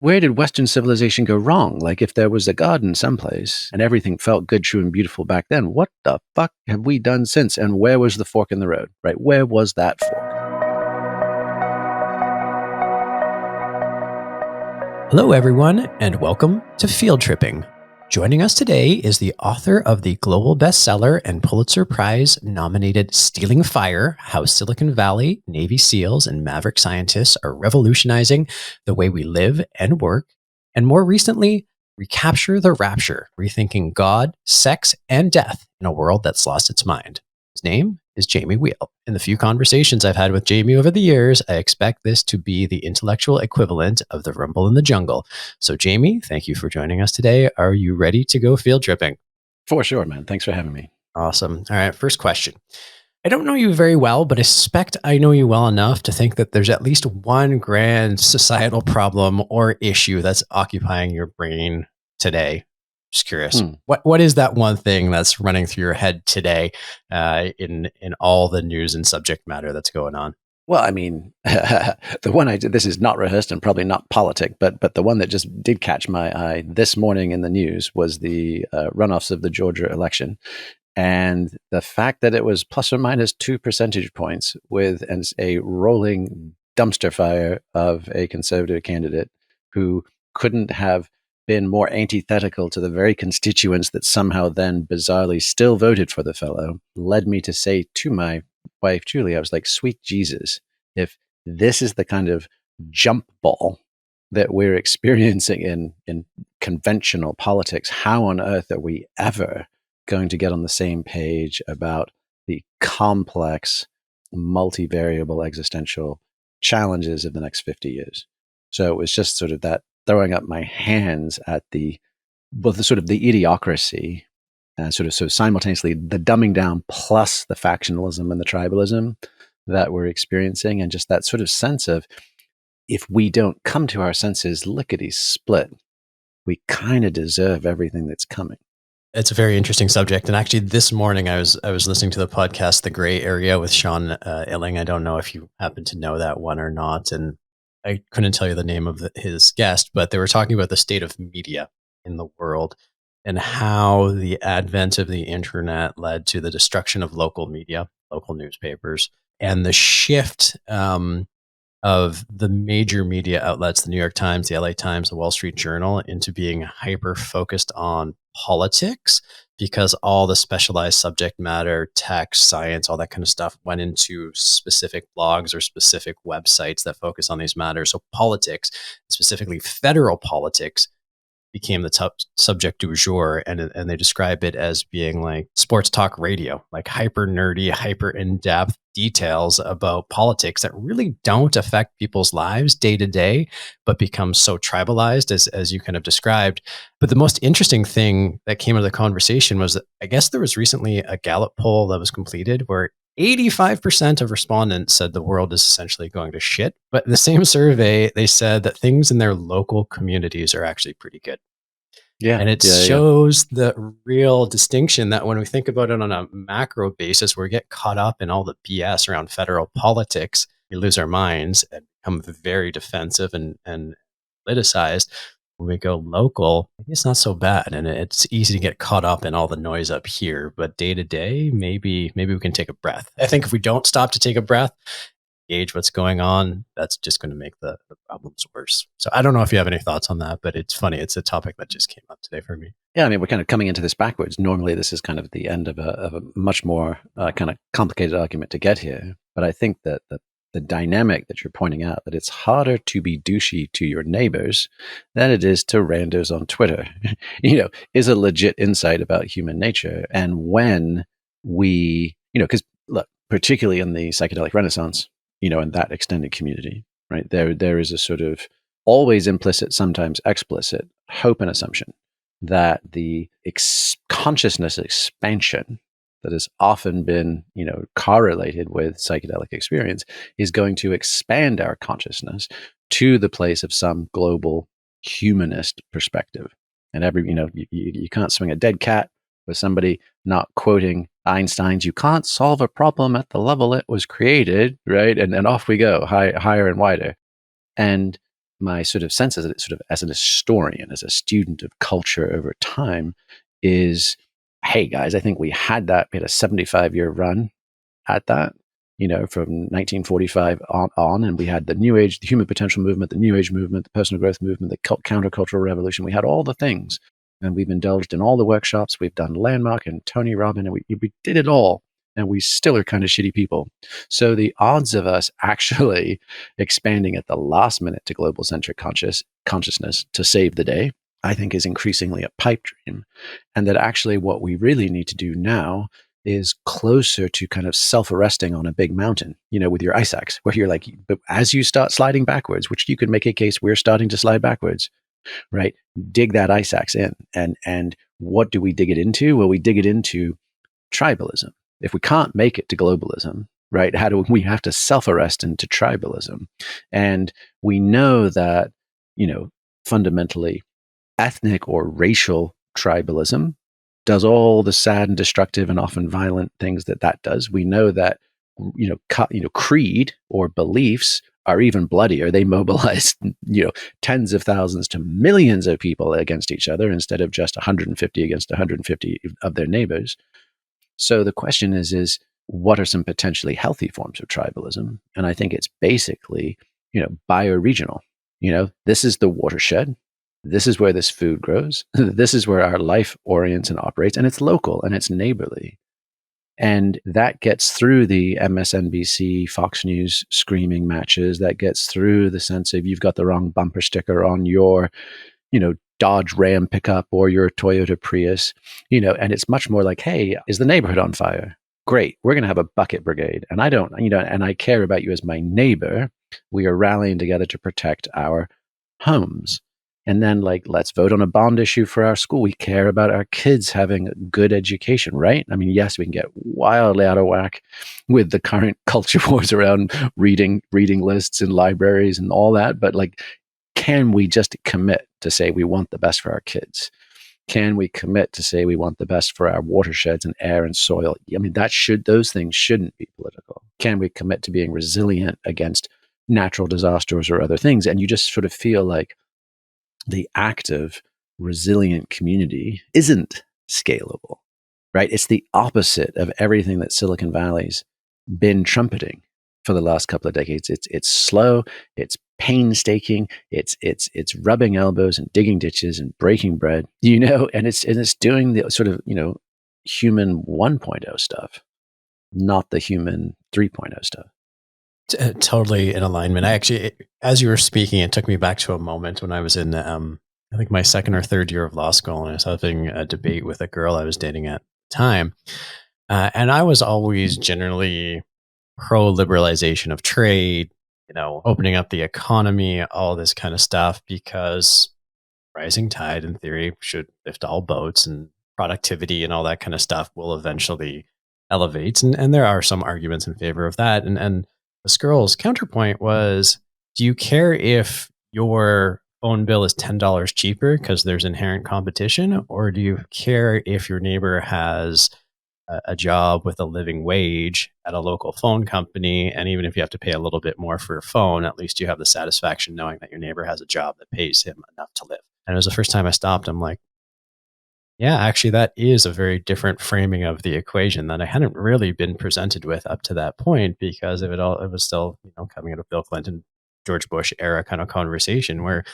where did Western civilization go wrong? Like, if there was a garden someplace and everything felt good, true, and beautiful back then, what the fuck have we done since? And where was the fork in the road, right? Where was that fork? Hello, everyone, and welcome to Field Tripping. Joining us today is the author of the global bestseller and Pulitzer Prize-nominated Stealing Fire: How Silicon Valley, Navy SEALs, and Maverick Scientists Are Revolutionizing the Way We Live and Work, and more recently, Recapture the Rapture: Rethinking God, Sex, and Death in a World That's Lost Its Mind. His name is Jamie Wheal. In the few conversations I've had with Jamie over the years, I expect this to be the intellectual equivalent of the rumble in the jungle. So Jamie, thank you for joining us today. Are you ready to go field tripping? For sure, man. Thanks for having me. Awesome. All right, first question. I don't know you very well, but I suspect I know you well enough to think that there's at least one grand societal problem or issue that's occupying your brain today. Just curious, what is that one thing that's running through your head today in all the news and subject matter that's going on? Well, I mean, the one I did, this is not rehearsed and probably not politic, but the one that just did catch my eye this morning in the news was the runoffs of the Georgia election. And the fact that it was plus or minus 2 percentage points with a rolling dumpster fire of a conservative candidate who couldn't have been more antithetical to the very constituents that somehow then bizarrely still voted for the fellow, led me to say to my wife, Julie, I was like, sweet Jesus, if this is the kind of jump ball that we're experiencing in conventional politics, how on earth are we ever going to get on the same page about the complex, multivariable existential challenges of the next 50 years? So it was just sort of that throwing up my hands at the sort of the idiocracy, sort of so simultaneously the dumbing down plus the factionalism and the tribalism that we're experiencing, and just that sort of sense of, if we don't come to our senses lickety split, we kind of deserve everything that's coming. It's a very interesting subject. And actually this morning I was listening to the podcast, The Gray Area with Sean Illing. I don't know if you happen to know that one or not. And I couldn't tell you the name of his guest, but they were talking about the state of media in the world and how the advent of the internet led to the destruction of local media, local newspapers, and the shift of the major media outlets, the New York Times, the LA Times, the Wall Street Journal, into being hyper focused on politics, because all the specialized subject matter, tech, science, all that kind of stuff went into specific blogs or specific websites that focus on these matters. So politics, specifically federal politics, became the top subject du jour, and they describe it as being like sports talk radio, like hyper nerdy, hyper in-depth details about politics that really don't affect people's lives day to day, but become so tribalized as you kind of described. But the most interesting thing that came out of the conversation was that I guess there was recently a Gallup poll that was completed where 85% of respondents said the world is essentially going to shit. But in the same survey, they said that things in their local communities are actually pretty good. Yeah. And it shows the real distinction that when we think about it on a macro basis, we get caught up in all the BS around federal politics, we lose our minds and become very defensive and politicized. When we go local, it's not so bad, and it's easy to get caught up in all the noise up here. But day to day, maybe we can take a breath. I think if we don't stop to take a breath, gauge what's going on, that's just going to make the problems worse. So I don't know if you have any thoughts on that, but it's funny. It's a topic that just came up today for me. Yeah, I mean, we're kind of coming into this backwards. Normally, this is kind of the end of a much more kind of complicated argument to get here. But I think that the dynamic that you're pointing out, that it's harder to be douchey to your neighbors than it is to randos on Twitter, is a legit insight about human nature. And when we, because look, particularly in the psychedelic renaissance, in that extended community, right, there is a sort of always implicit, sometimes explicit hope and assumption that the consciousness expansion that has often been, correlated with psychedelic experience is going to expand our consciousness to the place of some global humanist perspective. And you can't swing a dead cat with somebody not quoting Einstein's, you can't solve a problem at the level it was created, right? And off we go, higher and wider. And my sort of sense as an historian, as a student of culture over time, is, hey guys, I think we had a 75-year run at that, from 1945 on, and we had the New Age, the human potential movement, the New Age movement, the personal growth movement, the countercultural revolution. We had all the things, and we've indulged in all the workshops. We've done Landmark and Tony Robbins, and we did it all, and we still are kind of shitty people. So the odds of us actually expanding at the last minute to global centric consciousness to save the day, I think, is increasingly a pipe dream, and that actually what we really need to do now is closer to kind of self-arresting on a big mountain, with your ice axe, where you're like, but as you start sliding backwards, which you could make a case we're starting to slide backwards, right? Dig that ice axe in. And what do we dig it into? Well, we dig it into tribalism. If we can't make it to globalism, right, how do we have to self-arrest into tribalism? And we know that, fundamentally ethnic or racial tribalism does all the sad and destructive and often violent things that does. We know that, creed or beliefs are even bloodier. They mobilize, tens of thousands to millions of people against each other instead of just 150 against 150 of their neighbors. So the question is what are some potentially healthy forms of tribalism? And I think it's basically, bioregional. This is the watershed. This is where this food grows. This is where our life orients and operates, and it's local and it's neighborly. And that gets through the MSNBC, Fox News screaming matches. That gets through the sense of you've got the wrong bumper sticker on your, Dodge Ram pickup or your Toyota Prius, and it's much more like, hey, is the neighborhood on fire? Great. We're going to have a bucket brigade. And I don't, and I care about you as my neighbor. We are rallying together to protect our homes. And then, let's vote on a bond issue for our school. We care about our kids having a good education, right? I mean, yes, we can get wildly out of whack with the current culture wars around reading lists in libraries and all that. But can we just commit to say we want the best for our kids? Can we commit to say we want the best for our watersheds and air and soil? I mean, those things shouldn't be political. Can we commit to being resilient against natural disasters or other things? And you just sort of feel like the active, resilient community isn't scalable, right? It's the opposite of everything that Silicon Valley's been trumpeting for the last couple of decades. It's slow, it's painstaking, it's rubbing elbows and digging ditches and breaking bread, and it's doing the sort of, human 1.0 stuff, not the human 3.0 stuff. Totally in alignment. I actually, as you were speaking, it took me back to a moment when I was in, I think my second or third year of law school, and I was having a debate with a girl I was dating at the time. And I was always generally pro-liberalization of trade, opening up the economy, all this kind of stuff, because rising tide, in theory, should lift all boats, and productivity and all that kind of stuff will eventually elevate. And there are some arguments in favor of that. And this girl's counterpoint was, do you care if your phone bill is $10 cheaper because there's inherent competition? Or do you care if your neighbor has a job with a living wage at a local phone company? And even if you have to pay a little bit more for your phone, at least you have the satisfaction knowing that your neighbor has a job that pays him enough to live. And it was the first time I stopped. I'm like, yeah, actually, that is a very different framing of the equation that I hadn't really been presented with up to that point, because of it all. It was still, coming out of Bill Clinton, George Bush era kind of conversation where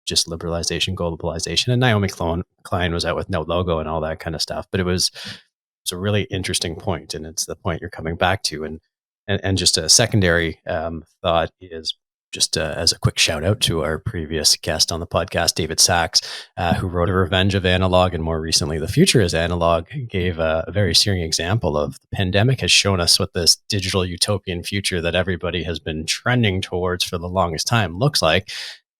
just liberalization, globalization, and Naomi Klein was out with no logo and all that kind of stuff. But it's a really interesting point, and it's the point you're coming back to. And just a secondary thought is, just as a quick shout out to our previous guest on the podcast, David Sachs, who wrote A Revenge of Analog, and more recently, The Future is Analog, gave a very searing example of the pandemic has shown us what this digital utopian future that everybody has been trending towards for the longest time looks like.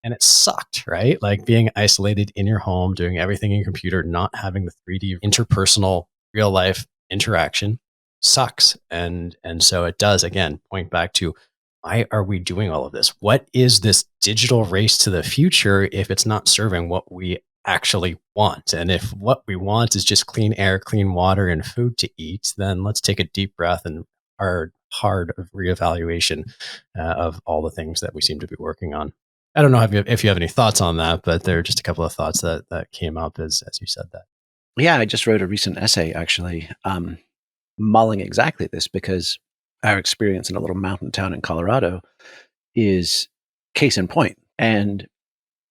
And it sucked, right? Like being isolated in your home, doing everything in your computer, not having the 3D interpersonal real life interaction sucks. And so it does, again, point back to, why are we doing all of this? What is this digital race to the future if it's not serving what we actually want? And if what we want is just clean air, clean water, and food to eat, then let's take a deep breath and hard reevaluation of all the things that we seem to be working on. I don't know if you have any thoughts on that, but there are just a couple of thoughts that came up as you said that. Yeah, I just wrote a recent essay actually, mulling exactly this because our experience in a little mountain town in Colorado is case in point, and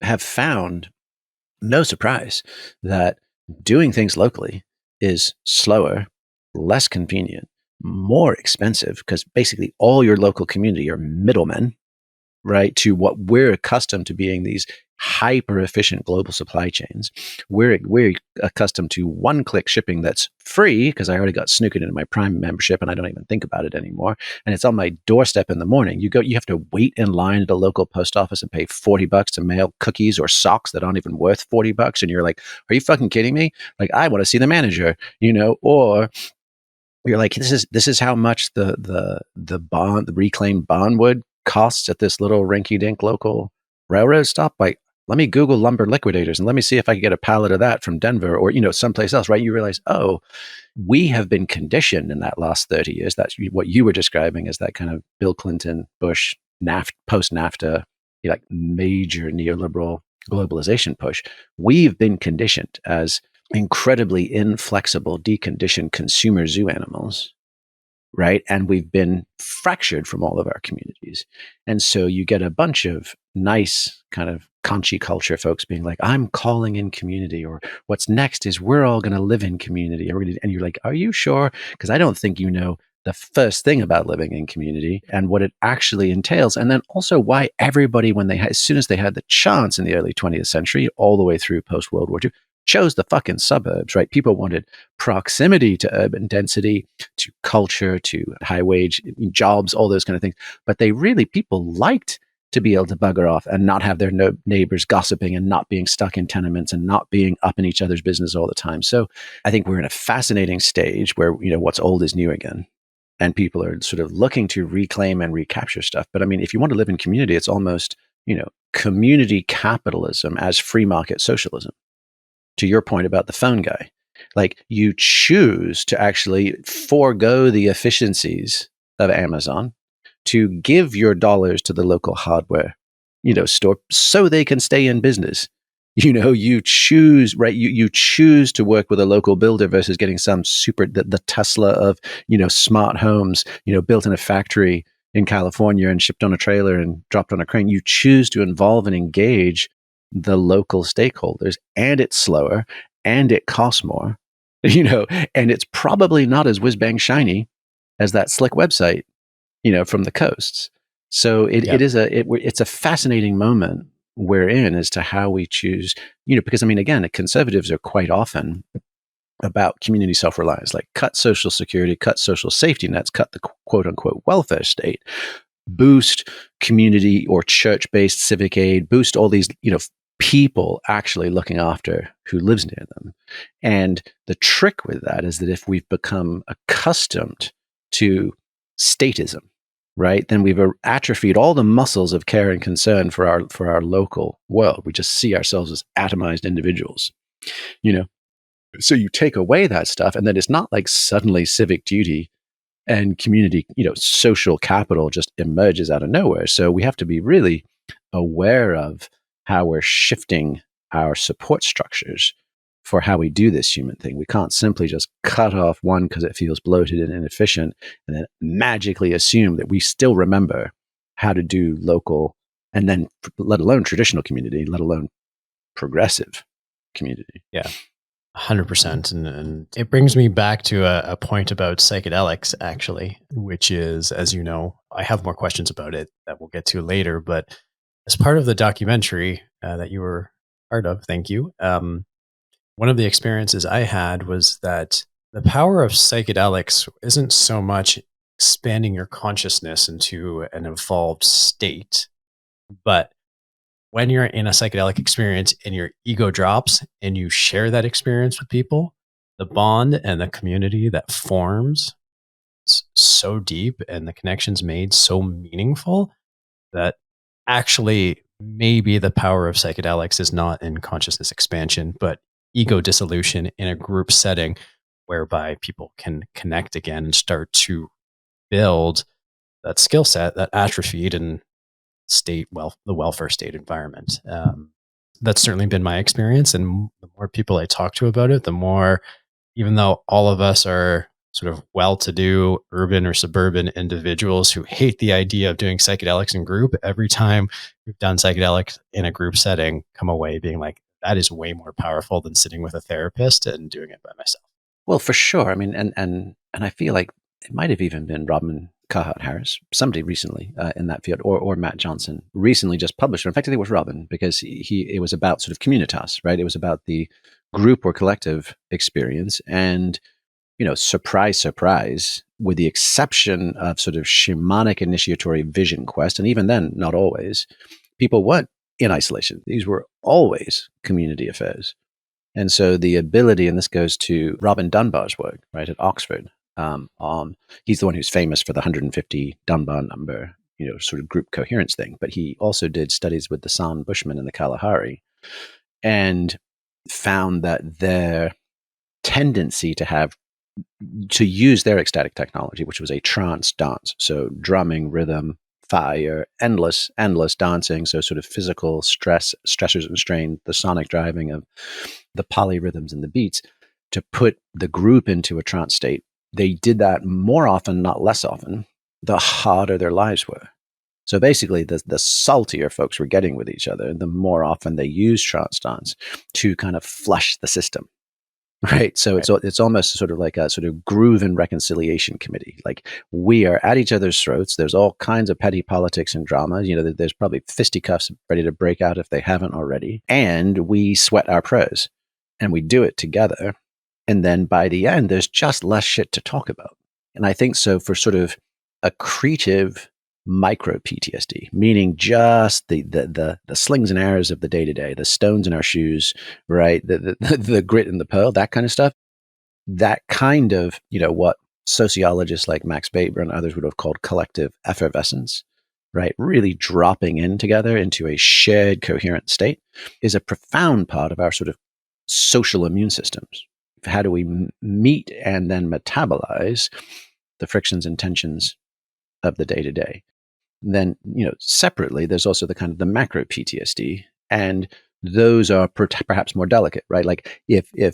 have found, no surprise, that doing things locally is slower, less convenient, more expensive because basically all your local community are middlemen, right, to what we're accustomed to being, these hyper efficient global supply chains. We're accustomed to one click shipping that's free because I already got snookered into my Prime membership and I don't even think about it anymore. And it's on my doorstep in the morning. You have to wait in line at a local post office and pay $40 to mail cookies or socks that aren't even worth $40. And you're like, are you fucking kidding me? Like, I want to see the manager, or you're like, this is how much the reclaimed bondwood costs at this little rinky dink local railroad stop. Like, let me Google lumber liquidators and let me see if I can get a pallet of that from Denver or someplace else. Right? You realize, oh, we have been conditioned in that last 30 years. That's what you were describing as that kind of Bill Clinton, Bush, post NAFTA, like major neoliberal globalization push. We've been conditioned as incredibly inflexible, deconditioned consumer zoo animals, right? And we've been fractured from all of our communities. And so you get a bunch of nice kind of conchy culture folks being like, I'm calling in community, or what's next is we're all going to live in community. And you're like, are you sure? Because I don't think you know the first thing about living in community and what it actually entails. And then also why everybody, as soon as they had the chance in the early 20th century, all the way through post World War II, chose the fucking suburbs, right? People wanted proximity to urban density, to culture, to high wage jobs, all those kind of things. But people liked to be able to bugger off and not have their neighbors gossiping and not being stuck in tenements and not being up in each other's business all the time. So I think we're in a fascinating stage where, what's old is new again. And people are sort of looking to reclaim and recapture stuff. But I mean, if you want to live in community, it's almost, community capitalism as free market socialism. To your point about the phone guy, like, you choose to actually forego the efficiencies of Amazon to give your dollars to the local hardware, store so they can stay in business. You choose, right? You choose to work with a local builder versus getting some the Tesla of, smart homes, built in a factory in California and shipped on a trailer and dropped on a crane. You choose to involve and engage the local stakeholders, and it's slower and it costs more, and it's probably not as whiz bang shiny as that slick website, from the coasts. So it's a fascinating moment we're in as to how we choose, because I mean, again, conservatives are quite often about community self-reliance, like cut social security, cut social safety nets, cut the quote unquote welfare state, boost community or church-based civic aid, boost all these, people actually looking after who lives near them. And the trick with that is that if we've become accustomed to statism, right, then we've atrophied all the muscles of care and concern for our local world. We just see ourselves as atomized individuals, So you take away that stuff, and then it's not like suddenly civic duty and community, social capital just emerges out of nowhere. So we have to be really aware of how we're shifting our support structures for how we do this human thing. We can't simply just cut off one because it feels bloated and inefficient and then magically assume that we still remember how to do local, and then let alone traditional community, let alone progressive community. Yeah. 100%. And it brings me back to a point about psychedelics, actually, which is, as you know, I have more questions about it that we'll get to later. But as part of the documentary that you were part of, thank you. One of the experiences I had was that the power of psychedelics isn't so much expanding your consciousness into an evolved state, but when you're in a psychedelic experience and your ego drops and you share that experience with people, the bond and the community that forms is so deep and the connections made so meaningful that actually maybe the power of psychedelics is not in consciousness expansion, but ego dissolution in a group setting whereby people can connect again and start to build that skill set that atrophied and state, the welfare state environment. That's certainly been my experience. And the more people I talk to about it, the more, even though all of us are sort of well-to-do urban or suburban individuals who hate the idea of doing psychedelics in group, every time we've done psychedelics in a group setting, come away being like, that is way more powerful than sitting with a therapist and doing it by myself. Well, for sure. I mean, and I feel like it might have even been Robin Carhart Harris, somebody recently in that field, or Matt Johnson recently just published. In fact, I think it was Robin, because it was about sort of communitas, right? It was about the group or collective experience, and surprise, surprise, with the exception of sort of shamanic initiatory vision quest, and even then, not always, people weren't in isolation. These were always community affairs. And so the ability, and this goes to Robin Dunbar's work, right, at Oxford, he's the one who's famous for the 150 Dunbar number, sort of group coherence thing. But he also did studies with the San Bushmen and the Kalahari, and found that their tendency to use their ecstatic technology, which was a trance dance, so drumming, rhythm, fire, endless dancing, so sort of physical stressors and strain, the sonic driving of the polyrhythms and the beats, to put the group into a trance state. They did that more often, not less often, the harder their lives were. So basically, the saltier folks were getting with each other, the more often they used trance dance to kind of flush the system. Right. So it's almost sort of like a sort of groove and reconciliation committee. Like, we are at each other's throats. There's all kinds of petty politics and drama. There's probably fisticuffs ready to break out if they haven't already. And we sweat our prose, and we do it together. And then by the end, there's just less shit to talk about. And I think so for sort of accretive micro PTSD, meaning just the slings and arrows of the day to day, the stones in our shoes, right? The grit and the pearl, that kind of stuff. That kind of, what sociologists like Max Weber and others would have called collective effervescence, right? Really dropping in together into a shared coherent state is a profound part of our sort of social immune systems. How do we meet and then metabolize the frictions and tensions of the day to day? Then, separately, there's also the kind of the macro PTSD, and those are perhaps more delicate, right? Like if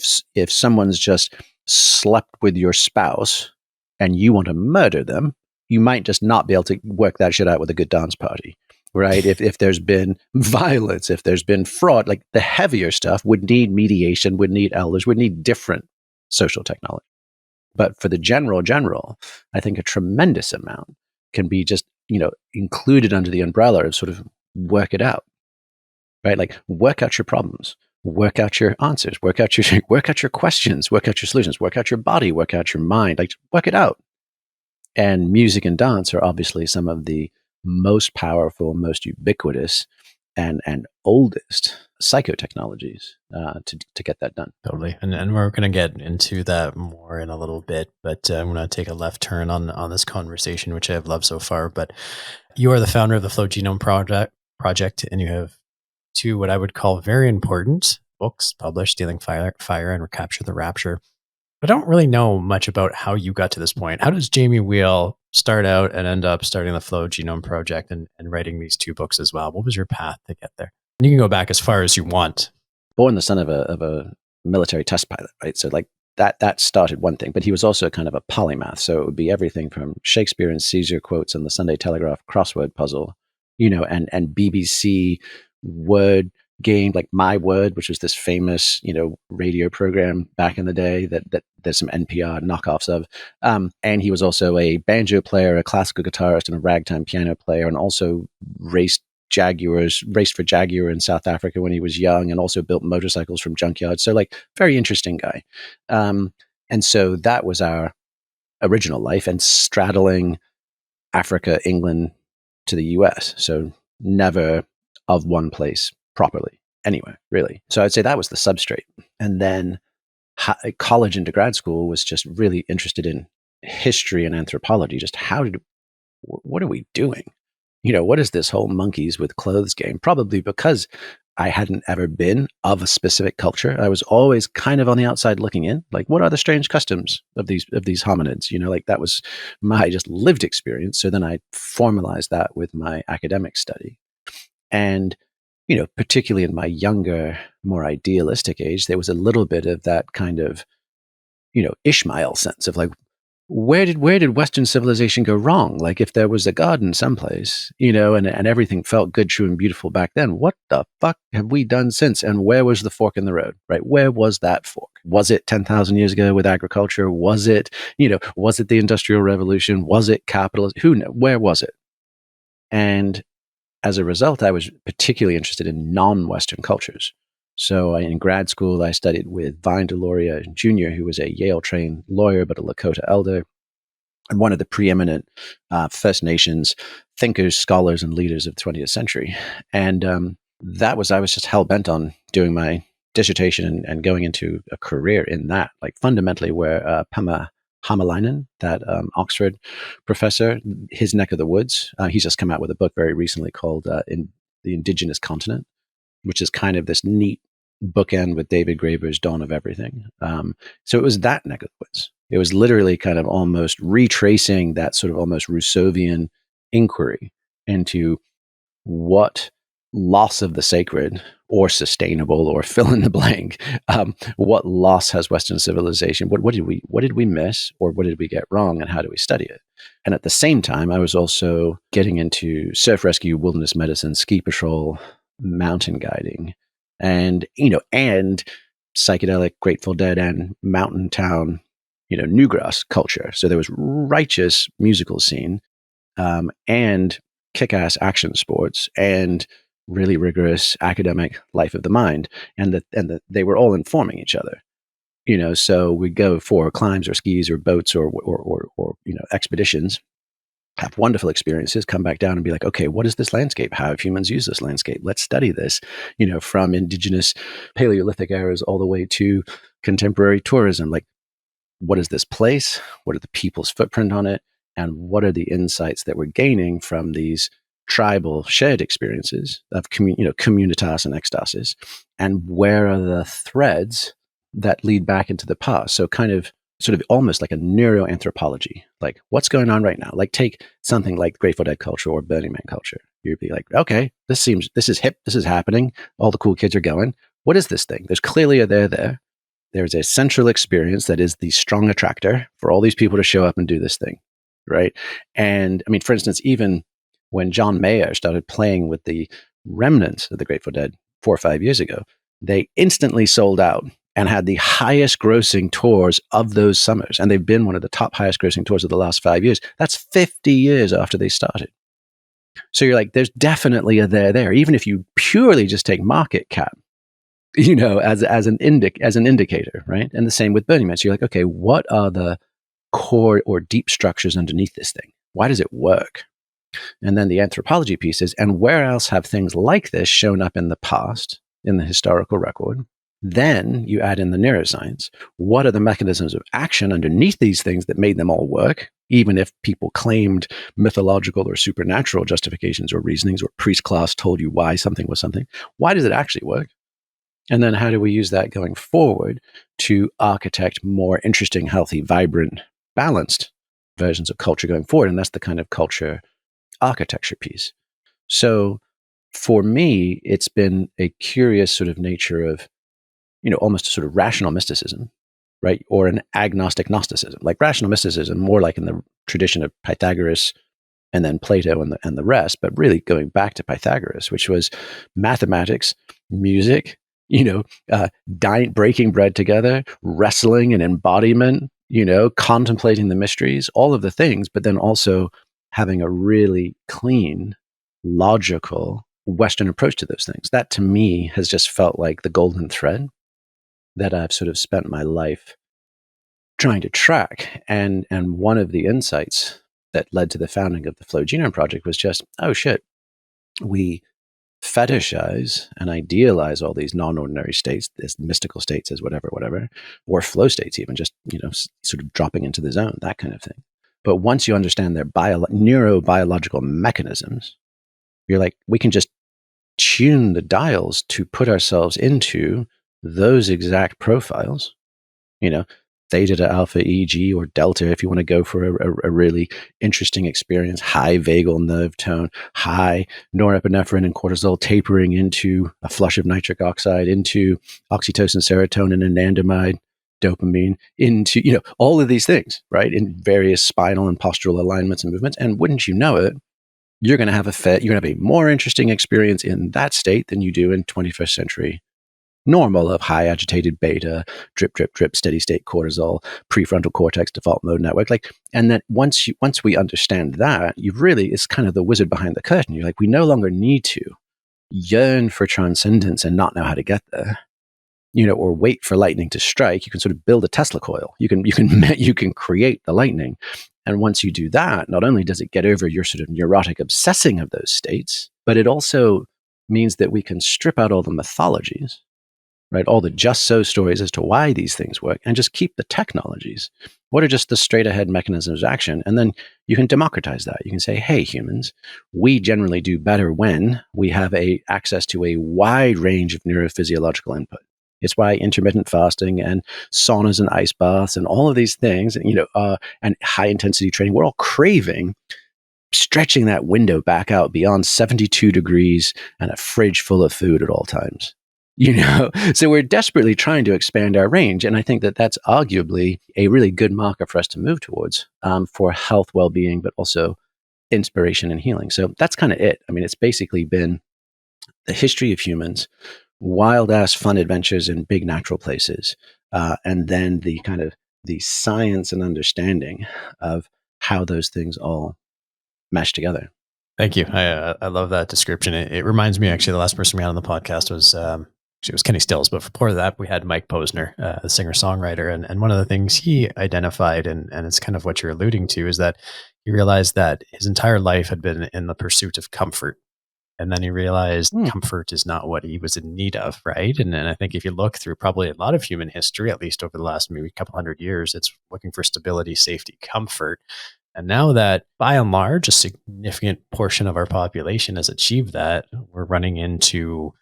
someone's just slept with your spouse and you want to murder them, you might just not be able to work that shit out with a good dance party, right? If there's been violence, if there's been fraud, like the heavier stuff would need mediation, would need elders, would need different social technology. But for the general, I think a tremendous amount can be just, included under the umbrella of sort of work it out, right? Like, work out your problems, work out your answers, work out your questions, work out your solutions, work out your body, work out your mind, like, work it out. And music and dance are obviously some of the most powerful, most ubiquitous, and oldest psychotechnologies to get that done. Totally. And we're going to get into that more in a little bit, but I'm going to take a left turn on this conversation, which I've loved so far. But you are the founder of the Flow Genome Project, and you have two what I would call very important books published, Stealing Fire and Recapture the Rapture. I don't really know much about how you got to this point. How does Jamie Wheal start out and end up starting the Flow Genome Project and writing these two books as well? What was your path to get there? And you can go back as far as you want. Born the son of a military test pilot, right? So like that started one thing, but he was also kind of a polymath. So it would be everything from Shakespeare and Caesar quotes and the Sunday Telegraph crossword puzzle, and BBC word game, like My Word, which was this famous, radio program back in the day that there's some NPR knockoffs of. And he was also a banjo player, a classical guitarist, and a ragtime piano player, and also raced for Jaguar in South Africa when he was young, and also built motorcycles from junkyards. So like, very interesting guy. And so that was our original life, and straddling Africa, England to the US. So never of one place properly anywhere, really. So I'd say that was the substrate. And then college into grad school was just really interested in history and anthropology. Just what are we doing? What is this whole monkeys with clothes game? Probably because I hadn't ever been of a specific culture. I was always kind of on the outside looking in, like, what are the strange customs of these hominids? Like, that was my just lived experience. So then I formalized that with my academic study. And, particularly in my younger, more idealistic age, there was a little bit of that kind of, Ishmael sense of like, where did Western civilization go wrong? Like, if there was a garden someplace, and everything felt good, true, and beautiful back then, what the fuck have we done since? And where was the fork in the road, right? Where was that fork? Was it 10,000 years ago with agriculture? Was it, was it the Industrial Revolution? Was it capitalism? Who knows? Where was it? And as a result, I was particularly interested in non-Western cultures. So in grad school, I studied with Vine Deloria Jr., who was a Yale-trained lawyer, but a Lakota elder, and one of the preeminent First Nations thinkers, scholars, and leaders of the 20th century. And I was just hell-bent on doing my dissertation and going into a career in that, like fundamentally where Pema Hamalainen, that Oxford professor, his neck of the woods, he's just come out with a book very recently called In the Indigenous Continent, which is kind of this neat bookend with David Graeber's Dawn of Everything. So it was that neck of the woods. It was literally kind of almost retracing that sort of almost Rousseauian inquiry into what loss of the sacred or sustainable or fill in the blank, what loss has Western civilization? What did we miss, or what did we get wrong, and how do we study it? And at the same time, I was also getting into surf rescue, wilderness medicine, ski patrol, mountain guiding, and and psychedelic, Grateful Dead, and mountain town, newgrass culture. So there was righteous musical scene, and kick-ass action sports, and really rigorous academic life of the mind, and that they were all informing each other. So we'd go for climbs or skis or boats or expeditions, have wonderful experiences, come back down and be like, okay, what is this landscape? How have humans used this landscape? Let's study this, from indigenous Paleolithic eras all the way to contemporary tourism. Like, what is this place? What are the people's footprint on it? And what are the insights that we're gaining from these tribal shared experiences of communitas and ecstasis? And where are the threads that lead back into the past? So kind of sort of almost like a neuroanthropology, like what's going on right now? Like take something like Grateful Dead culture or Burning Man culture. You'd be like, okay, this is hip, this is happening. All the cool kids are going. What is this thing? There's clearly a there. There's a central experience that is the strong attractor for all these people to show up and do this thing, right? And I mean, for instance, even when John Mayer started playing with the remnants of the Grateful Dead 4 or 5 years ago, they instantly sold out and had the highest grossing tours of those summers. And they've been one of the top highest grossing tours of the last 5 years. That's 50 years after they started. So you're like, there's definitely a there, even if you purely just take market cap, as an indicator, right? And the same with Burning Man. So you're like, okay, what are the core or deep structures underneath this thing? Why does it work? And then the anthropology piece is, and where else have things like this shown up in the past, in the historical record? Then you add in the neuroscience. What are the mechanisms of action underneath these things that made them all work? Even if people claimed mythological or supernatural justifications or reasonings, or priest class told you why something was something, why does it actually work? And then how do we use that going forward to architect more interesting, healthy, vibrant, balanced versions of culture going forward? And that's the kind of culture architecture piece. So for me, it's been a curious sort of nature of, almost a sort of rational mysticism, right? Or an agnostic Gnosticism. Like rational mysticism, more like in the tradition of Pythagoras and then Plato and the rest, but really going back to Pythagoras, which was mathematics, music, breaking bread together, wrestling and embodiment, contemplating the mysteries, all of the things, but then also having a really clean, logical Western approach to those things. That to me has just felt like the golden thread that I've sort of spent my life trying to track. And one of the insights that led to the founding of the Flow Genome Project was just, oh shit, we fetishize and idealize all these non-ordinary states, as mystical states, as whatever, or flow states, even just, sort of dropping into the zone, that kind of thing. But once you understand their neurobiological mechanisms, you're like, we can just tune the dials to put ourselves into those exact profiles, theta to alpha EEG, or delta if you want to go for a really interesting experience, high vagal nerve tone, high norepinephrine and cortisol tapering into a flush of nitric oxide, into oxytocin, serotonin, anandamide, dopamine, into, all of these things, right, in various spinal and postural alignments and movements. And wouldn't you know it, you're going to have a more interesting experience in that state than you do in 21st century normal of high agitated beta, drip, drip, drip, steady state cortisol, prefrontal cortex default mode network. And then once we understand that, it's kind of the wizard behind the curtain. You're like, we no longer need to yearn for transcendence and not know how to get there, or wait for lightning to strike. You can sort of build a Tesla coil. You can create the lightning. And once you do that, not only does it get over your sort of neurotic obsessing of those states, but it also means that we can strip out all the mythologies, right? All the just so stories as to why these things work, and just keep the technologies. What are just the straight ahead mechanisms of action? And then you can democratize that. You can say, hey, humans, we generally do better when we have access to a wide range of neurophysiological input. It's why intermittent fasting and saunas and ice baths and all of these things, and high intensity training, we're all craving stretching that window back out beyond 72 degrees and a fridge full of food at all times. So we're desperately trying to expand our range. And I think that that's arguably a really good marker for us to move towards, for health, well-being, but also inspiration and healing. So that's kind of it. I mean, it's basically been the history of humans, wild ass fun adventures in big natural places, and then the kind of the science and understanding of how those things all mesh together. Thank you. I love that description. It reminds me, actually, the last person we had on the podcast was it was Kenny Stills, but before that, we had Mike Posner, the singer-songwriter. And one of the things he identified, and it's kind of what you're alluding to, is that he realized that his entire life had been in the pursuit of comfort. And then he realized comfort is not what he was in need of, right? And I think if you look through probably a lot of human history, at least over the last maybe couple hundred years, it's looking for stability, safety, comfort. And now that, by and large, a significant portion of our population has achieved that, we're running into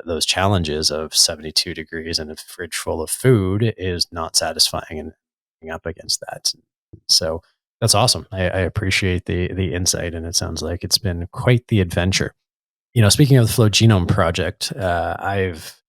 those challenges of 72 degrees and a fridge full of food is not satisfying, and coming up against that. So that's awesome. I appreciate the insight, and it sounds like it's been quite the adventure. Speaking of the Flow Genome Project, I've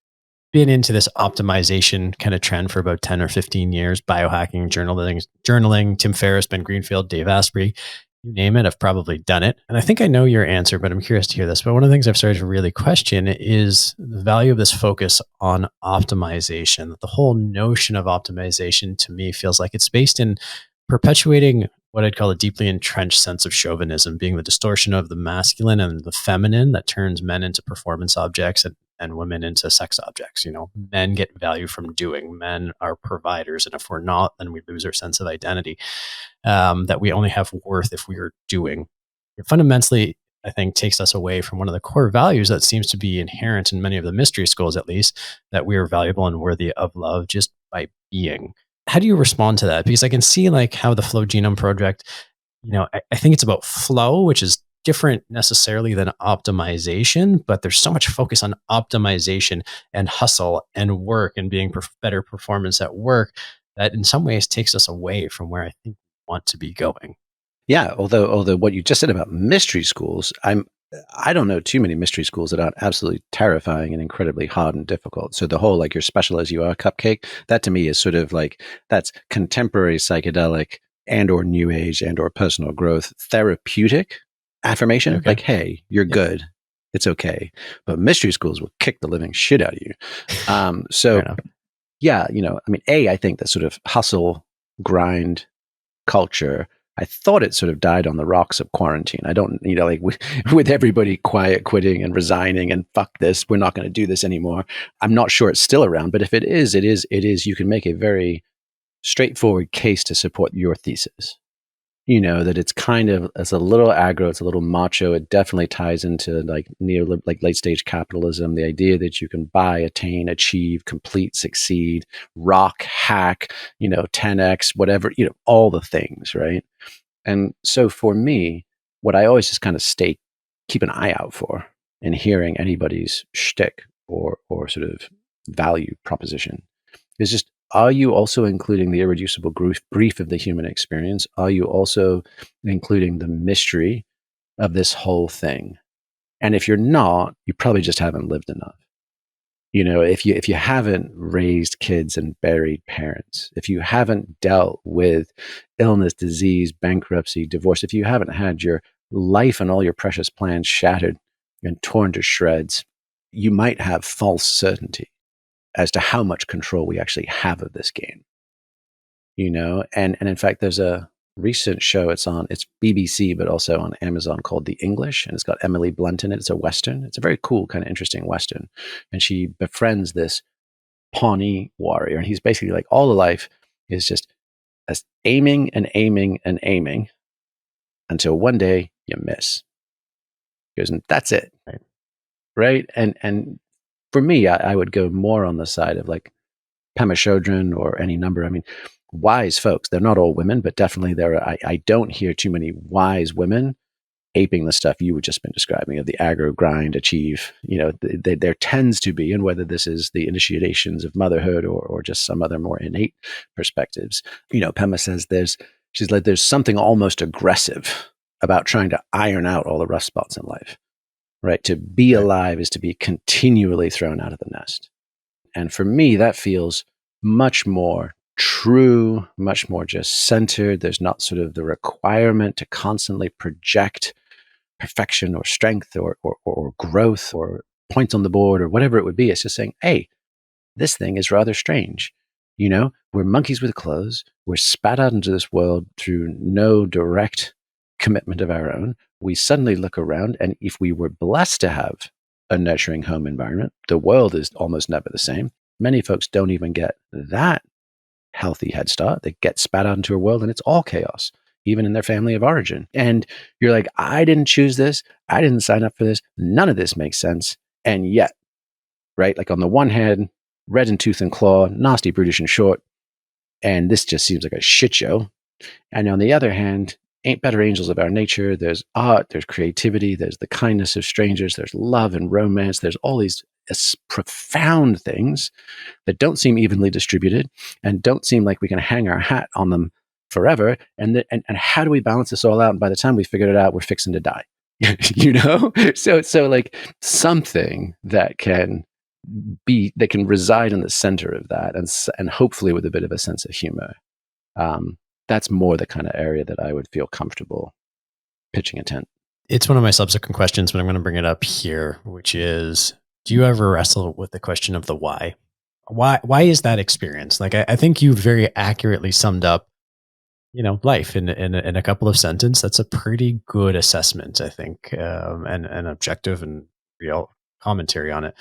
been into this optimization kind of trend for about 10 or 15 years, biohacking, journaling, Tim Ferriss, Ben Greenfield, Dave Asprey, you name it, I've probably done it. And I think I know your answer, but I'm curious to hear this. But one of the things I've started to really question is the value of this focus on optimization. The whole notion of optimization to me feels like it's based in perpetuating what I'd call a deeply entrenched sense of chauvinism, being the distortion of the masculine and the feminine that turns men into performance objects and women into sex objects. Men get value from doing. Men are providers. And if we're not, then we lose our sense of identity, that we only have worth if we are doing. It fundamentally, I think, takes us away from one of the core values that seems to be inherent in many of the mystery schools, at least, that we are valuable and worthy of love just by being. How do you respond to that? Because I can see like how the Flow Genome Project, I think it's about flow, which is different necessarily than optimization, but there's so much focus on optimization and hustle and work and being better performance at work that in some ways takes us away from where I think we want to be going. Yeah, although what you just said about mystery schools, I don't know too many mystery schools that aren't absolutely terrifying and incredibly hard and difficult. So the whole like you're special as you are cupcake, that to me is sort of like that's contemporary psychedelic and or new age and or personal growth therapeutic affirmation. Okay. Like, hey, you're good. It's okay. But mystery schools will kick the living shit out of you. So yeah, I think that sort of hustle, grind culture, I thought it sort of died on the rocks of quarantine. I don't, with everybody quiet quitting and resigning and fuck this, we're not going to do this anymore. I'm not sure it's still around, but if it is, you can make a very straightforward case to support your thesis. That it's a little aggro, it's a little macho. It definitely ties into like late stage capitalism, the idea that you can buy, attain, achieve, complete, succeed, rock, hack, 10x, whatever, all the things, right? And so for me, what I always just kind of keep an eye out for in hearing anybody's shtick or sort of value proposition is just are you also including the irreducible grief of the human experience? Are you also including the mystery of this whole thing? And if you're not, you probably just haven't lived enough. If you haven't raised kids and buried parents, if you haven't dealt with illness, disease, bankruptcy, divorce, if you haven't had your life and all your precious plans shattered and torn to shreds, you might have false certainty as to how much control we actually have of this game. And in fact, there's a recent show, it's BBC, but also on Amazon, called The English, and it's got Emily Blunt in it. It's a Western. It's a very cool, kind of interesting Western. And she befriends this Pawnee warrior. And he's basically like, all of life is just aiming and aiming and aiming until one day you miss. He goes, and that's it. Right. And for me, I would go more on the side of like Pema Chodron or any number. I mean, wise folks. They're not all women, but definitely I don't hear too many wise women aping the stuff you were just been describing of the aggro, grind, achieve. There tends to be, and whether this is the initiations of motherhood or just some other more innate perspectives. Pema says there's something almost aggressive about trying to iron out all the rough spots in life. Right? To be alive is to be continually thrown out of the nest. And for me, that feels much more true, much more just centered. There's not sort of the requirement to constantly project perfection or strength or growth or points on the board or whatever it would be. It's just saying, hey, this thing is rather strange. We're monkeys with clothes. We're spat out into this world through no direct commitment of our own. We suddenly look around, and if we were blessed to have a nurturing home environment, the world is almost never the same. Many folks don't even get that healthy head start. They get spat out into a world and it's all chaos, even in their family of origin. And you're like, I didn't choose this. I didn't sign up for this. None of this makes sense. And yet, right? Like on the one hand, red in tooth and claw, nasty, brutish and short. And this just seems like a shit show. And on the other hand, ain't better angels of our nature. There's art, there's creativity, there's the kindness of strangers, there's love and romance, there's all these profound things that don't seem evenly distributed and don't seem like we can hang our hat on them forever. And how do we balance this all out? And by the time we figured it out, we're fixing to die. So like something that can reside in the center of that, and hopefully with a bit of a sense of humor. That's more the kind of area that I would feel comfortable pitching a tent. It's one of my subsequent questions, but I'm going to bring it up here, which is, do you ever wrestle with the question of the why? Why is that experience? Like, I think you very accurately summed up, life in a couple of sentences. That's a pretty good assessment, I think, and objective and real commentary on it.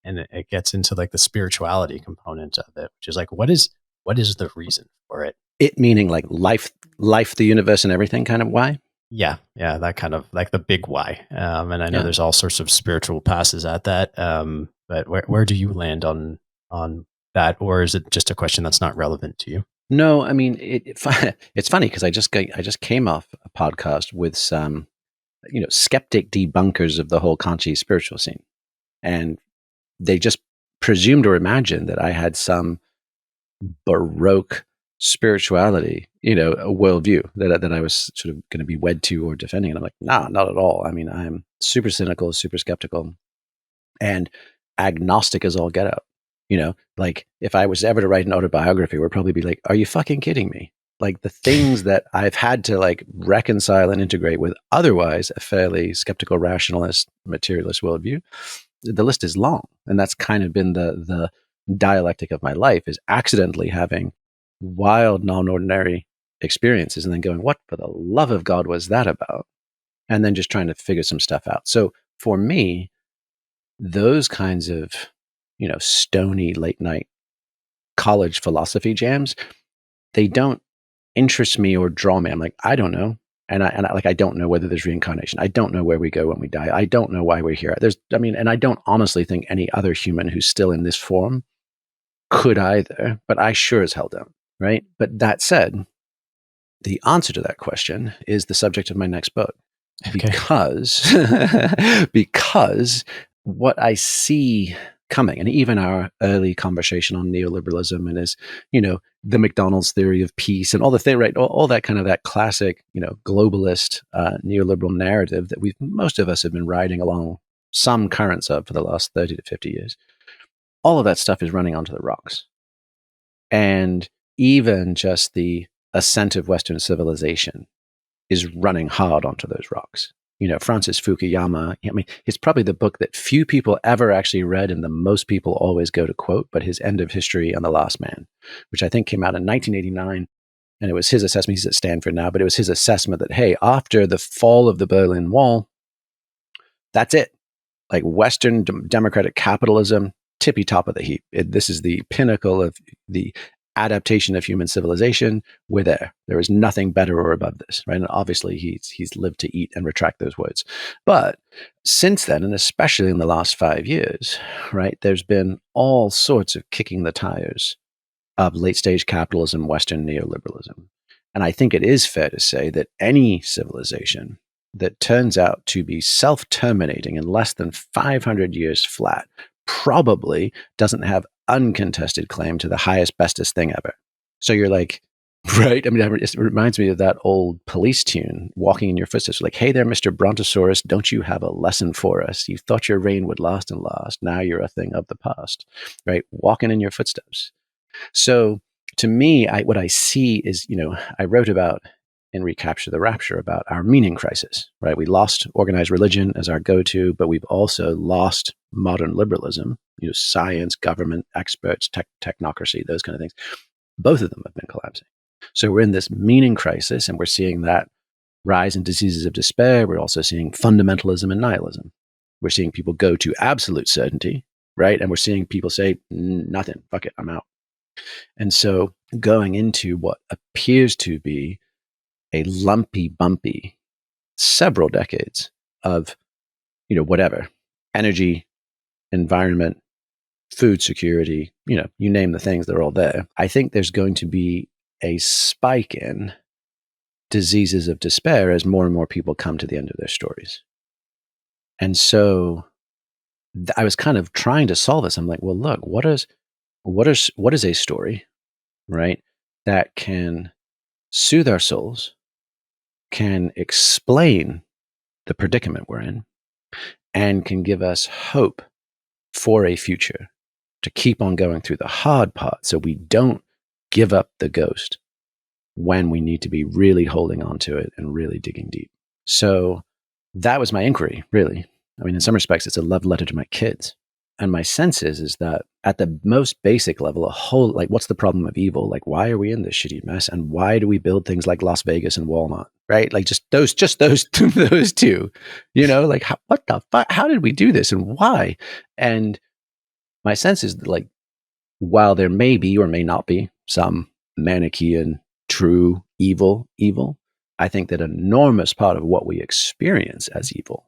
And it gets into like the spirituality component of it, which is like, what is the reason for it? It meaning like life, the universe, and everything kind of why? Yeah, that kind of like the big why. And I know there's all sorts of spiritual passes at that. But where do you land on that, or is it just a question that's not relevant to you? No, I mean it's funny because I just came off a podcast with some skeptic debunkers of the whole Kanchi spiritual scene, and they just presumed or imagined that I had some Baroque spirituality, a worldview that I was sort of going to be wed to or defending. And I'm like, nah, not at all. I mean, I'm super cynical, super skeptical, and agnostic as all get out. Like if I was ever to write an autobiography, we'd probably be like, are you fucking kidding me? Like the things that I've had to like reconcile and integrate with otherwise a fairly skeptical, rationalist, materialist worldview, the list is long. And that's kind of been the dialectic of my life, is accidentally having wild, non-ordinary experiences and then going, what for the love of God was that about? And then just trying to figure some stuff out. So for me, those kinds of, stony late night college philosophy jams, they don't interest me or draw me. I'm like, I don't know. And I don't know whether there's reincarnation. I don't know where we go when we die. I don't know why we're here. And I don't honestly think any other human who's still in this form could either, but I sure as hell don't. Right. But that said, the answer to that question is the subject of my next book. Okay. Because what I see coming. And even our early conversation on neoliberalism and as, the McDonald's theory of peace and all the thing, right? All that kind of that classic, globalist neoliberal narrative that most of us have been riding along some currents of for the last 30 to 50 years. All of that stuff is running onto the rocks. And even just the ascent of Western civilization is running hard onto those rocks. Francis Fukuyama, it's probably the book that few people ever actually read and the most people always go to quote, but his End of History and the Last Man, which I think came out in 1989. And it was his assessment, he's at Stanford now, but it was his assessment that, hey, after the fall of the Berlin Wall, that's it. Like Western democratic capitalism, tippy top of the heap. This is the pinnacle of the adaptation of human civilization. We're there. There is nothing better or above this, right? And obviously he's lived to eat and retract those words. But since then, and especially in the last 5 years, right, there's been all sorts of kicking the tires of late stage capitalism, Western neoliberalism. And I think it is fair to say that any civilization that turns out to be self-terminating in less than 500 years flat probably doesn't have uncontested claim to the highest, bestest thing ever. So you're like, right? I mean, it reminds me of that old police tune, Walking in Your Footsteps. Like, hey there, Mr. Brontosaurus, don't you have a lesson for us? You thought your reign would last and last. Now you're a thing of the past, right? Walking in your footsteps. So to me, what I see is, I wrote about in Recapture the Rapture about our meaning crisis, right? We lost organized religion as our go-to, but we've also lost modern liberalism, science, government, experts, technocracy, those kind of things. Both of them have been collapsing. So we're in this meaning crisis, and we're seeing that rise in diseases of despair. We're also seeing fundamentalism and nihilism. We're seeing people go to absolute certainty, right? And we're seeing people say, nothing, fuck it, I'm out. And so going into what appears to be a lumpy, bumpy, several decades of, whatever, energy, environment, food security, you name the things, they're all there. I think there's going to be a spike in diseases of despair as more and more people come to the end of their stories. And so I was kind of trying to solve this. I'm like, well, look, what is a story, right, that can soothe our souls, can explain the predicament we're in, and can give us hope for a future to keep on going through the hard part so we don't give up the ghost when we need to be really holding on to it and really digging deep. So that was my inquiry, really. I mean, in some respects, it's a love letter to my kids. And my sense is that at the most basic level, what's the problem of evil? Like, why are we in this shitty mess? And why do we build things like Las Vegas and Walmart, right? Like just those those two, like what the fuck? How did we do this and why? And my sense is that, like, while there may be or may not be some Manichaean true evil, I think that an enormous part of what we experience as evil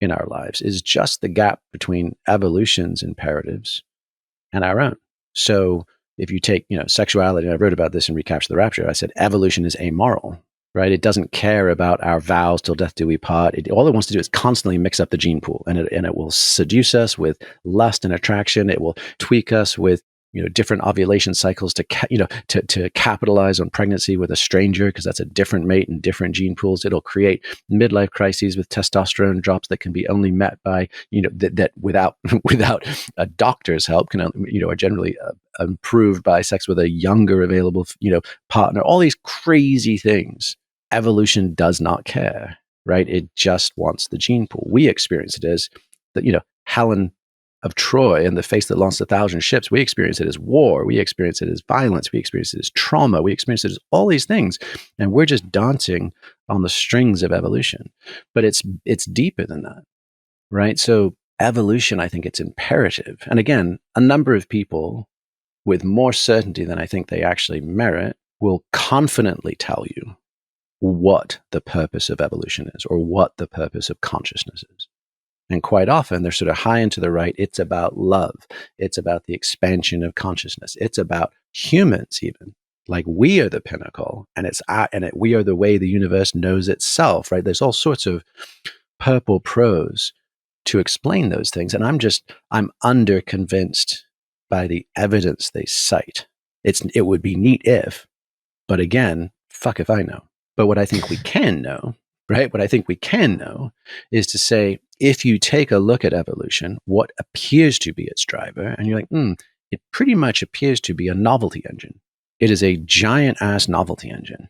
in our lives is just the gap between evolution's imperatives and our own. So if you take, sexuality, and I wrote about this in Recapture the Rapture, I said evolution is amoral, right? It doesn't care about our vows till death do we part. All it wants to do is constantly mix up the gene pool, and it will seduce us with lust and attraction. It will tweak us with different ovulation cycles to capitalize on pregnancy with a stranger, because that's a different mate and different gene pools. It'll create midlife crises with testosterone drops that can be only met by that without a doctor's help can are generally improved by sex with a younger available partner. All these crazy things. Evolution does not care, right? It just wants the gene pool. We experience it as Helen of Troy and the face that launched 1,000 ships. We experience it as war. We experience it as violence. We experience it as trauma. We experience it as all these things. And we're just dancing on the strings of evolution. But it's deeper than that, right? So evolution, I think it's imperative. And again, a number of people with more certainty than I think they actually merit will confidently tell you what the purpose of evolution is or what the purpose of consciousness is. And quite often they're sort of high and to the right. It's about love. It's about the expansion of consciousness. It's about humans even. Like, we are the pinnacle, and we are the way the universe knows itself, right? There's all sorts of purple prose to explain those things. And I'm under convinced by the evidence they cite. It would be neat if, but again, fuck if I know. But what I think we can know, right? What I think we can know is to say, if you take a look at evolution, what appears to be its driver, and you're like, it pretty much appears to be a novelty engine. It is a giant ass novelty engine.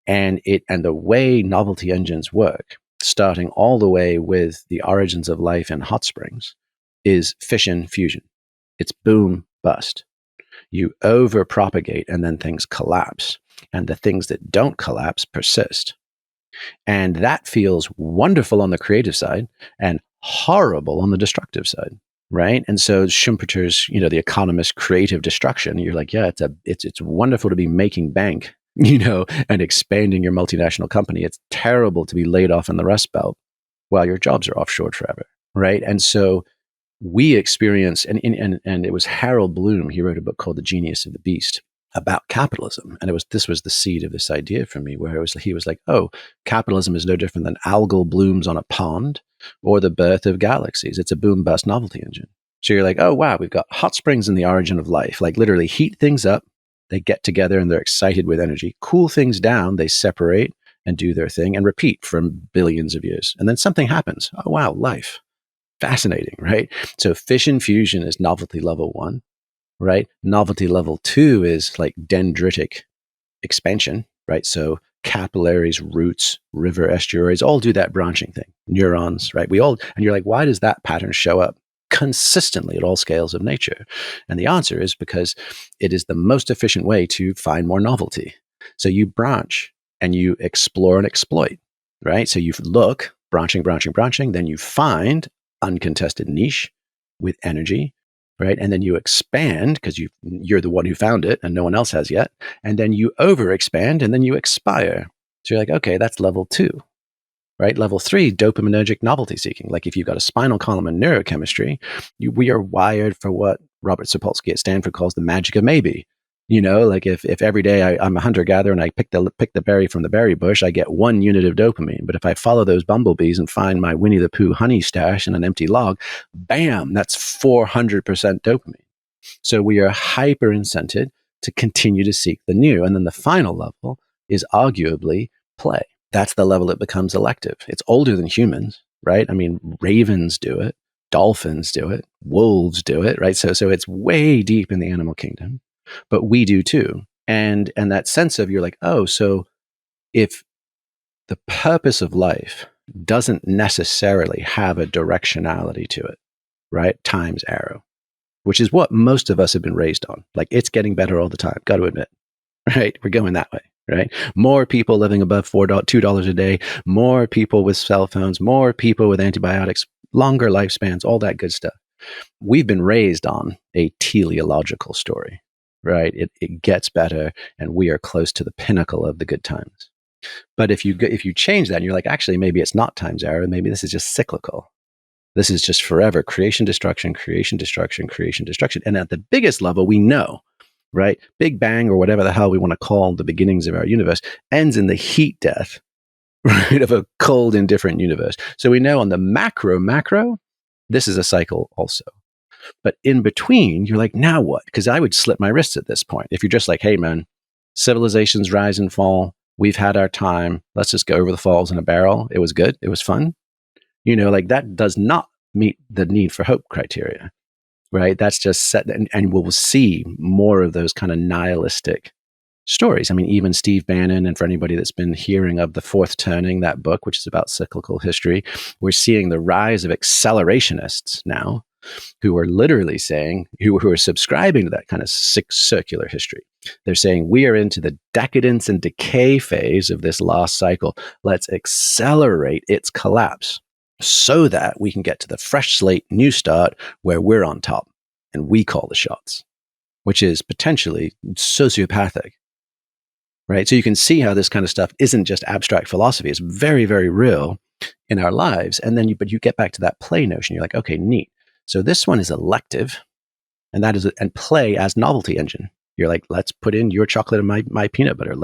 And the way novelty engines work, starting all the way with the origins of life in hot springs, is fission fusion. It's boom, bust. You over propagate and then things collapse. And the things that don't collapse persist. And that feels wonderful on the creative side and horrible on the destructive side. Right. And so Schumpeter's, The Economist, creative destruction, you're like, yeah, it's wonderful to be making bank, and expanding your multinational company. It's terrible to be laid off in the Rust Belt while your jobs are offshored forever. Right. And so we experience, and it was Harold Bloom, he wrote a book called The Genius of the Beast about capitalism. And this was the seed of this idea for me, where he was like, oh, capitalism is no different than algal blooms on a pond or the birth of galaxies. It's a boom bust novelty engine. So you're like, oh, wow, we've got hot springs in the origin of life, like literally heat things up. They get together and they're excited with energy, cool things down, they separate and do their thing and repeat for billions of years. And then something happens. Oh, wow, life. Fascinating, right? So fission fusion is novelty level 1. Right? Novelty level 2 is like dendritic expansion, right? So capillaries, roots, river estuaries all do that branching thing. Neurons, right? And you're like, why does that pattern show up consistently at all scales of nature? And the answer is because it is the most efficient way to find more novelty. So you branch and you explore and exploit, right? So you look, branching, then you find uncontested niche with energy, right? And then you expand because you're the one who found it and no one else has yet. And then you overexpand and then you expire. So you're like, okay, that's level 2, right? Level 3, dopaminergic novelty seeking. Like if you've got a spinal column in neurochemistry, we are wired for what Robert Sapolsky at Stanford calls the magic of maybe. Like if every day I'm a hunter-gatherer and I pick the berry from the berry bush, I get 1 unit of dopamine. But if I follow those bumblebees and find my Winnie the Pooh honey stash in an empty log, bam, that's 400% dopamine. So we are hyper-incented to continue to seek the new. And then the final level is arguably play. That's the level it becomes elective. It's older than humans, right? I mean, ravens do it, dolphins do it, wolves do it, right? So it's way deep in the animal kingdom. But we do too. And that sense of you're like, oh, so if the purpose of life doesn't necessarily have a directionality to it, right? Times arrow, which is what most of us have been raised on. Like it's getting better all the time. Got to admit, right? We're going that way, right? More people living above $2 a day, more people with cell phones, more people with antibiotics, longer lifespans, all that good stuff. We've been raised on a teleological story. Right, it gets better, and we are close to the pinnacle of the good times. But if you change that, and you're like, actually, maybe it's not times arrow. Maybe this is just cyclical. This is just forever creation, destruction, creation, destruction, creation, destruction. And at the biggest level, we know, right? Big Bang, or whatever the hell we want to call the beginnings of our universe, ends in the heat death, right, of a cold, indifferent universe. So we know on the macro, this is a cycle also. But in between, you're like, now what? Because I would slit my wrists at this point. If you're just like, hey, man, civilizations rise and fall. We've had our time. Let's just go over the falls in a barrel. It was good. It was fun. Like that does not meet the need for hope criteria, right? That's just set. And we'll see more of those kind of nihilistic stories. I mean, even Steve Bannon, and for anybody that's been hearing of The Fourth Turning, that book, which is about cyclical history, we're seeing the rise of accelerationists now, who are literally saying, who are subscribing to that kind of circular history. They're saying we are into the decadence and decay phase of this last cycle. Let's accelerate its collapse so that we can get to the fresh slate, new start, where we're on top and we call the shots, which is potentially sociopathic. Right? So you can see how this kind of stuff isn't just abstract philosophy. It's very, very real in our lives. And then but you get back to that play notion. You're like, okay, neat. So this one is elective, and and play as novelty engine. You're like, let's put in your chocolate and my peanut butter.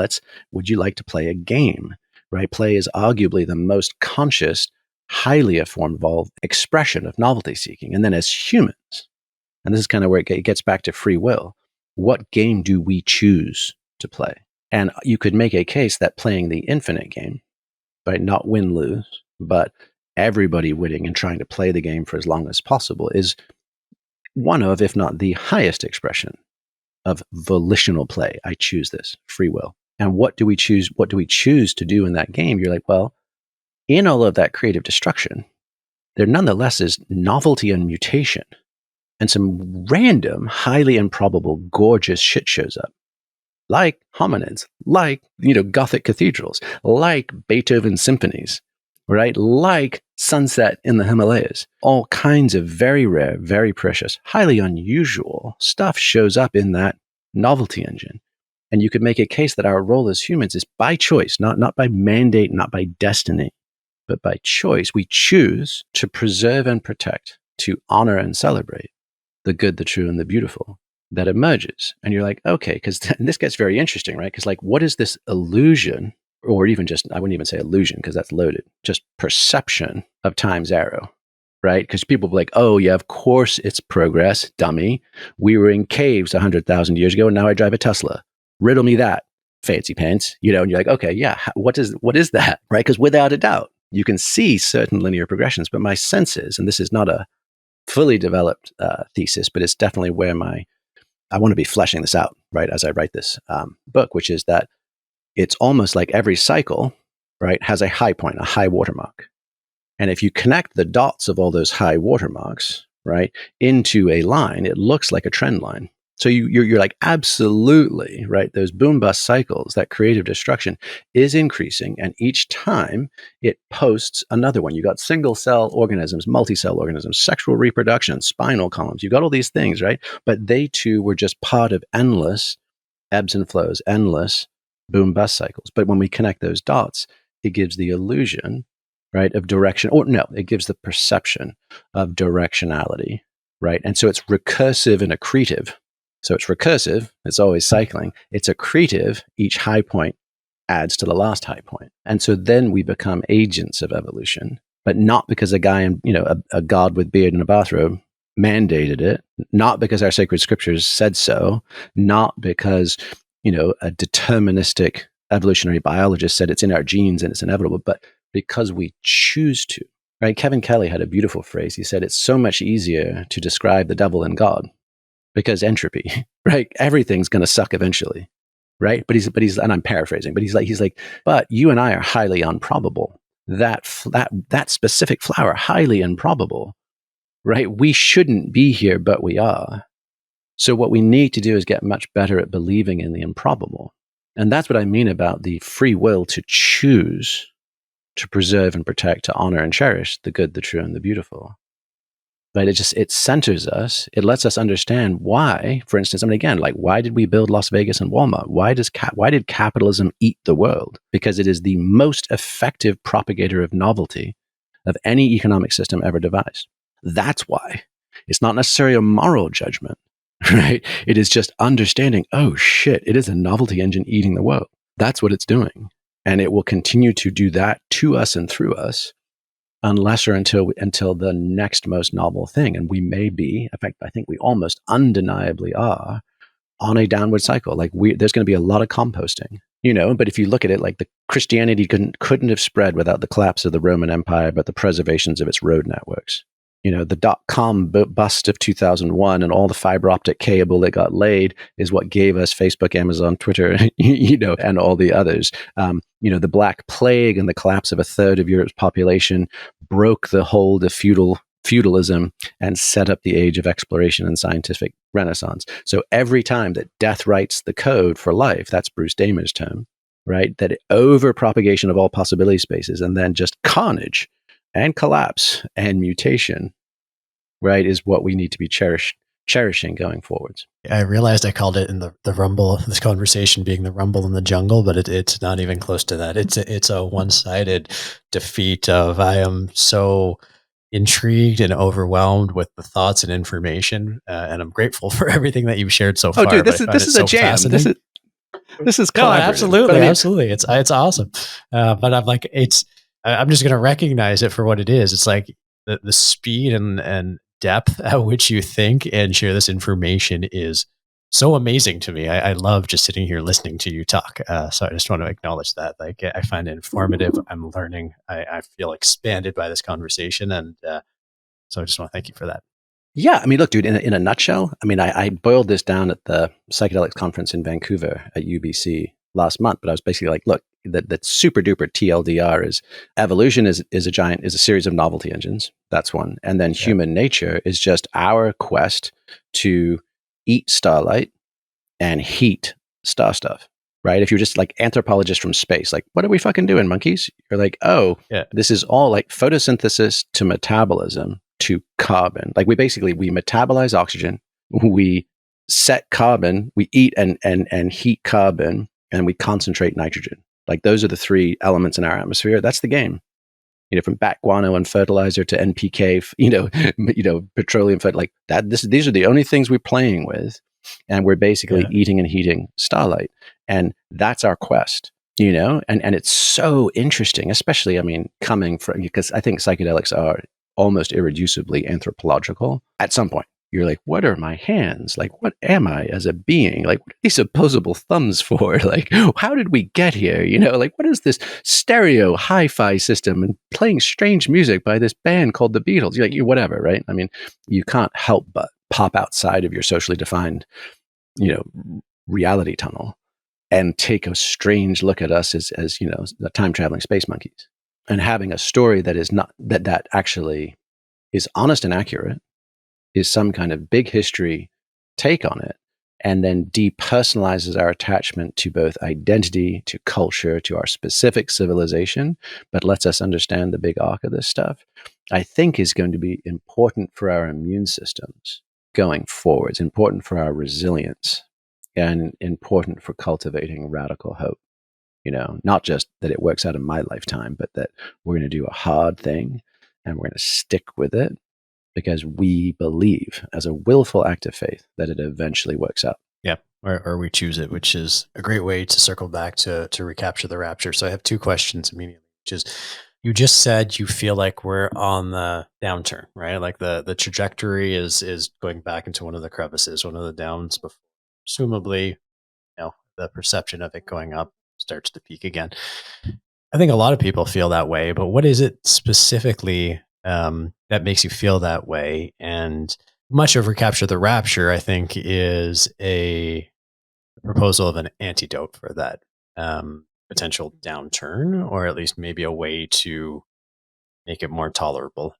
Would you like to play a game? Right? Play is arguably the most conscious highly a form of expression of novelty seeking. And then as humans, and this is kind of where it gets back to free will, what game do we choose to play? And you could make a case that playing the infinite game, right, not win, lose, but everybody winning and trying to play the game for as long as possible is one of, if not the highest expression of volitional play. I choose this, free will. And what do we choose? What do we choose to do in that game? You're like, well, in all of that creative destruction, there nonetheless is novelty and mutation. And some random, highly improbable, gorgeous shit shows up. Like hominids, like, Gothic cathedrals, like Beethoven symphonies, right? Like sunset in the Himalayas. All kinds of very rare, very precious, highly unusual stuff shows up in that novelty engine. And you could make a case that our role as humans is by choice, not by mandate, not by destiny, but by choice. We choose to preserve and protect, to honor and celebrate the good, the true, and the beautiful that emerges. And you're like, okay, because this gets very interesting, right? Because what is this illusion, or even just, I wouldn't even say illusion because that's loaded, just perception of time's arrow, right? Because people be like, oh yeah, of course it's progress, dummy. We were in caves 100,000 years ago and now I drive a Tesla. Riddle me that, fancy pants, and you're like, okay, yeah, what is that, right? Because without a doubt, you can see certain linear progressions, but my sense is, and this is not a fully developed thesis, but it's definitely where I want to be fleshing this out, right, as I write this book, which is that it's almost like every cycle, right, has a high point, a high watermark. And if you connect the dots of all those high watermarks, right, into a line, it looks like a trend line. So you're like, absolutely, right, those boom bust cycles, that creative destruction is increasing. And each time it posts another one. You got single cell organisms, multi-cell organisms, sexual reproduction, spinal columns. You got all these things, right? But they too were just part of endless ebbs and flows, endless boom bust cycles. But when we connect those dots, it gives the illusion, right, of direction, or no, it gives the perception of directionality, right? And so it's recursive and accretive. So it's recursive, it's always cycling. It's accretive, each high point adds to the last high point. And so then we become agents of evolution, but not because a guy in, a god with beard and a bathrobe mandated it, not because our sacred scriptures said so, not because, a deterministic evolutionary biologist said it's in our genes and it's inevitable, but because we choose to, right? Kevin Kelly had a beautiful phrase. He said, it's so much easier to describe the devil and God because entropy, right? Everything's going to suck eventually, right? But he's, and I'm paraphrasing, but he's like, but you and I are highly improbable. That specific flower, highly improbable, right? We shouldn't be here, but we are. So what we need to do is get much better at believing in the improbable. And that's what I mean about the free will to choose to preserve and protect, to honor and cherish the good, the true, and the beautiful. But it centers us. It lets us understand why, for instance, again, like, why did we build Las Vegas and Walmart? Why did capitalism eat the world? Because it is the most effective propagator of novelty of any economic system ever devised. That's why. It's not necessarily a moral judgment, right? It is just understanding, oh shit, it is a novelty engine eating the world. That's what it's doing. And it will continue to do that to us and through us unless or until the next most novel thing. And we may be, in fact, I think we almost undeniably are on a downward cycle. Like there's going to be a lot of composting, but if you look at it, like the Christianity couldn't have spread without the collapse of the Roman Empire, but the preservations of its road networks. The dot-com bust of 2001 and all the fiber optic cable that got laid is what gave us Facebook, Amazon, Twitter, and all the others. The Black Plague and the collapse of a third of Europe's population broke the hold of feudalism and set up the age of exploration and scientific renaissance. So every time that death writes the code for life, that's Bruce Damer's term, right? That overpropagation of all possibility spaces and then just carnage and collapse and mutation, right, is what we need to be cherishing going forwards. I realized I called it in the rumble, this conversation being the rumble in the jungle, but it's not even close to that. It's a one-sided defeat of, I am so intrigued and overwhelmed with the thoughts and information, and I'm grateful for everything that you've shared so far. Oh, dude, this is a jam. This is collaborative. No, absolutely, absolutely. It's awesome. But I'm like, I'm just going to recognize it for what it is. It's like the speed and depth at which you think and share this information is so amazing to me. I love just sitting here listening to you talk. So I just want to acknowledge that. Like, I find it informative. I'm learning. I feel expanded by this conversation. And so I just want to thank you for that. Yeah, I mean, look, dude. In a nutshell, I mean, I boiled this down at the psychedelics conference in Vancouver at UBC last month. But I was basically like, look, that super duper TLDR is evolution is a series of novelty engines. That's one, and then human nature is just our quest to eat starlight and heat star stuff. Right? If you're just like anthropologists from space, like, what are we fucking doing, monkeys? You're like, oh, this is all like photosynthesis to metabolism to carbon. Like we metabolize oxygen, we set carbon, we eat and heat carbon, and we concentrate nitrogen. Like those are the three elements in our atmosphere. That's the game. You know, from bat guano and fertilizer to NPK, petroleum like that. These are the only things we're playing with, and we're basically eating and heating starlight, and that's our quest. And it's so interesting, especially, I mean, coming from, because I think psychedelics are almost irreducibly anthropological. At some point, you're like, what are my hands? Like, what am I as a being? Like, what are these opposable thumbs for? Like, how did we get here? Like, what is this stereo hi-fi system and playing strange music by this band called the Beatles? You're like, whatever, right? I mean, you can't help but pop outside of your socially defined, reality tunnel and take a strange look at us as the time traveling space monkeys, and having a story that is not that actually is honest and accurate, is some kind of big history take on it, and then depersonalizes our attachment to both identity, to culture, to our specific civilization, but lets us understand the big arc of this stuff, I think is going to be important for our immune systems going forward. It's important for our resilience and important for cultivating radical hope. Not just that it works out in my lifetime, but that we're going to do a hard thing and we're going to stick with it because we believe, as a willful act of faith, that it eventually works out. Yeah. Or we choose it, which is a great way to circle back to recapture the rapture. So I have two questions immediately, which is, you just said you feel like we're on the downturn, right? Like the trajectory is going back into one of the crevices, one of the downs before, presumably, the perception of it going up starts to peak again. I think a lot of people feel that way, but what is it specifically that makes you feel that way? And much of Recapture the Rapture, I think, is a proposal of an antidote for that potential downturn, or at least maybe a way to make it more tolerable.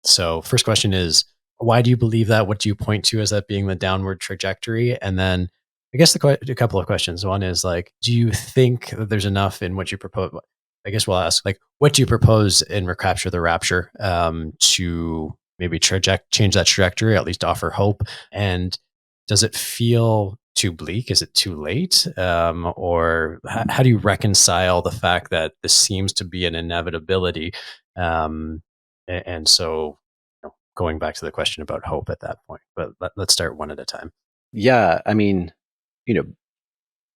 So first question is, why do you believe that? What do you point to as that being the downward trajectory? And then I guess a couple of questions. One is like, do you think that there's enough in what you propose? I guess we'll ask, like, what do you propose in Recapture the Rapture to maybe change that trajectory, at least offer hope? And does it feel too bleak? Is it too late? Or how do you reconcile the fact that this seems to be an inevitability? And so going back to the question about hope at that point, but let's start one at a time. Yeah. I mean,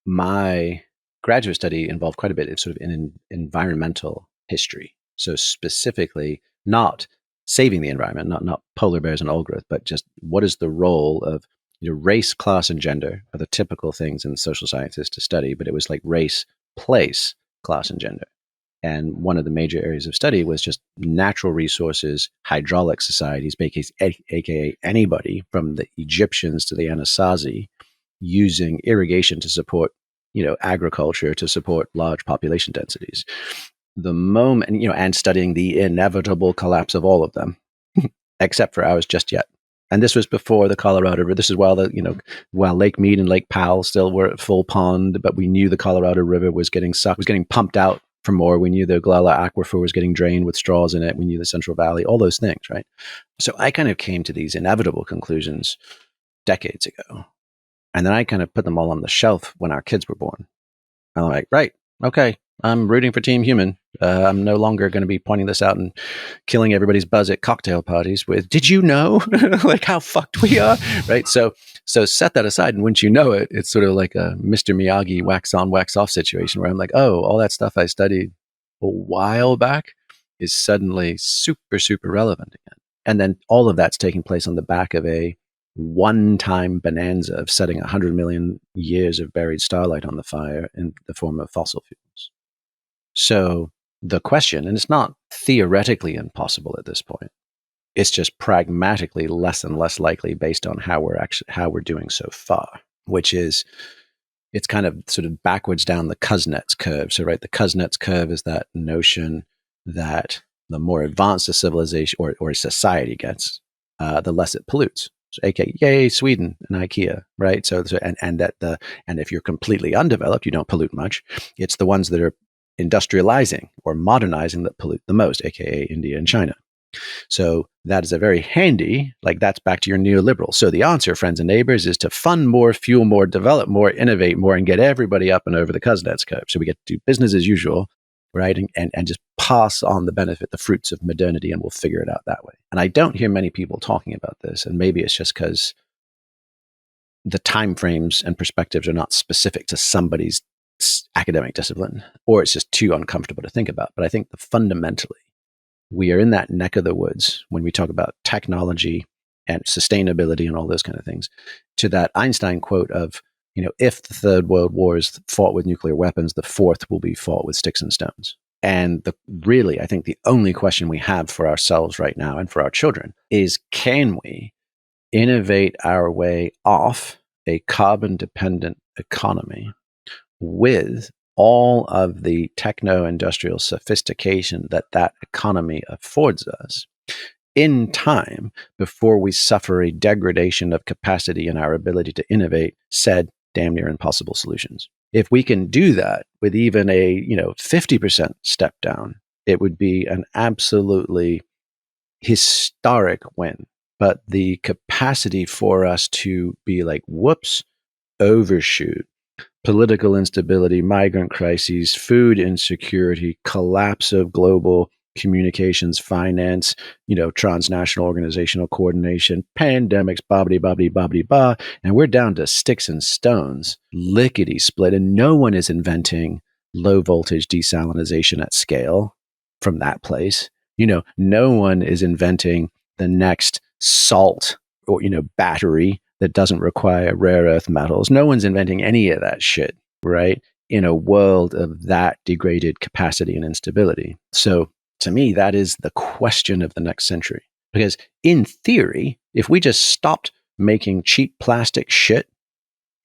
my graduate study involved quite a bit of sort of in environmental history. So specifically, not saving the environment, not polar bears and old growth, but just what is the role of race, class, and gender are the typical things in social sciences to study, but it was like race, place, class, and gender. And one of the major areas of study was just natural resources, hydraulic societies, aka anybody from the Egyptians to the Anasazi, using irrigation to support, agriculture to support large population densities. The moment, and studying the inevitable collapse of all of them, except for ours just yet. And this was before the Colorado River. This is while while Lake Mead and Lake Powell still were at full pond, but we knew the Colorado River was getting pumped out for more. We knew the Glala Aquifer was getting drained with straws in it. We knew the Central Valley, all those things, right? So I kind of came to these inevitable conclusions decades ago. And then I kind of put them all on the shelf when our kids were born. And I'm like, right, okay, I'm rooting for Team Human. I'm no longer going to be pointing this out and killing everybody's buzz at cocktail parties with, did you know, like how fucked we are, right? So set that aside. And once you know it, it's sort of like a Mr. Miyagi wax on, wax off situation where I'm like, oh, all that stuff I studied a while back is suddenly super, super relevant again. And then all of that's taking place on the back of a one-time bonanza of setting 100 million years of buried starlight on the fire in the form of fossil fuels. So the question, and it's not theoretically impossible at this point, it's just pragmatically less and less likely based on how we're doing so far, which is it's kind of sort of backwards down the Kuznets curve. So, right, the Kuznets curve is that notion that the more advanced a civilization or a society gets, the less it pollutes. So, aka, yay, Sweden and IKEA, right? And if you're completely undeveloped, you don't pollute much. It's the ones that are industrializing or modernizing that pollute the most, aka India and China. So that is a very handy, like that's back to your neoliberal. So the answer, friends and neighbors, is to fund more, fuel more, develop more, innovate more, and get everybody up and over the Kuznets curve. So we get to do business as usual, right? And just pass on the benefit, the fruits of modernity, and we'll figure it out that way. And I don't hear many people talking about this. And maybe it's just because the timeframes and perspectives are not specific to somebody's academic discipline, or it's just too uncomfortable to think about. But I think fundamentally, we are in that neck of the woods when we talk about technology and sustainability and all those kind of things, to that Einstein quote of, if the Third World War is fought with nuclear weapons, the fourth will be fought with sticks and stones. And really, I think the only question we have for ourselves right now and for our children is, can we innovate our way off a carbon-dependent economy with all of the techno-industrial sophistication that economy affords us in time before we suffer a degradation of capacity and our ability to innovate said damn near impossible solutions. If we can do that with even a 50% step down, it would be an absolutely historic win. But the capacity for us to be like, whoops, overshoot, political instability, migrant crises, food insecurity, collapse of global communications, finance, transnational organizational coordination, pandemics, bobbity, and we're down to sticks and stones, lickety split, and no one is inventing low voltage desalination at scale from that place. No one is inventing the next salt or, battery that doesn't require rare earth metals. No one's inventing any of that shit, right? In a world of that degraded capacity and instability. So to me, that is the question of the next century. Because in theory, if we just stopped making cheap plastic shit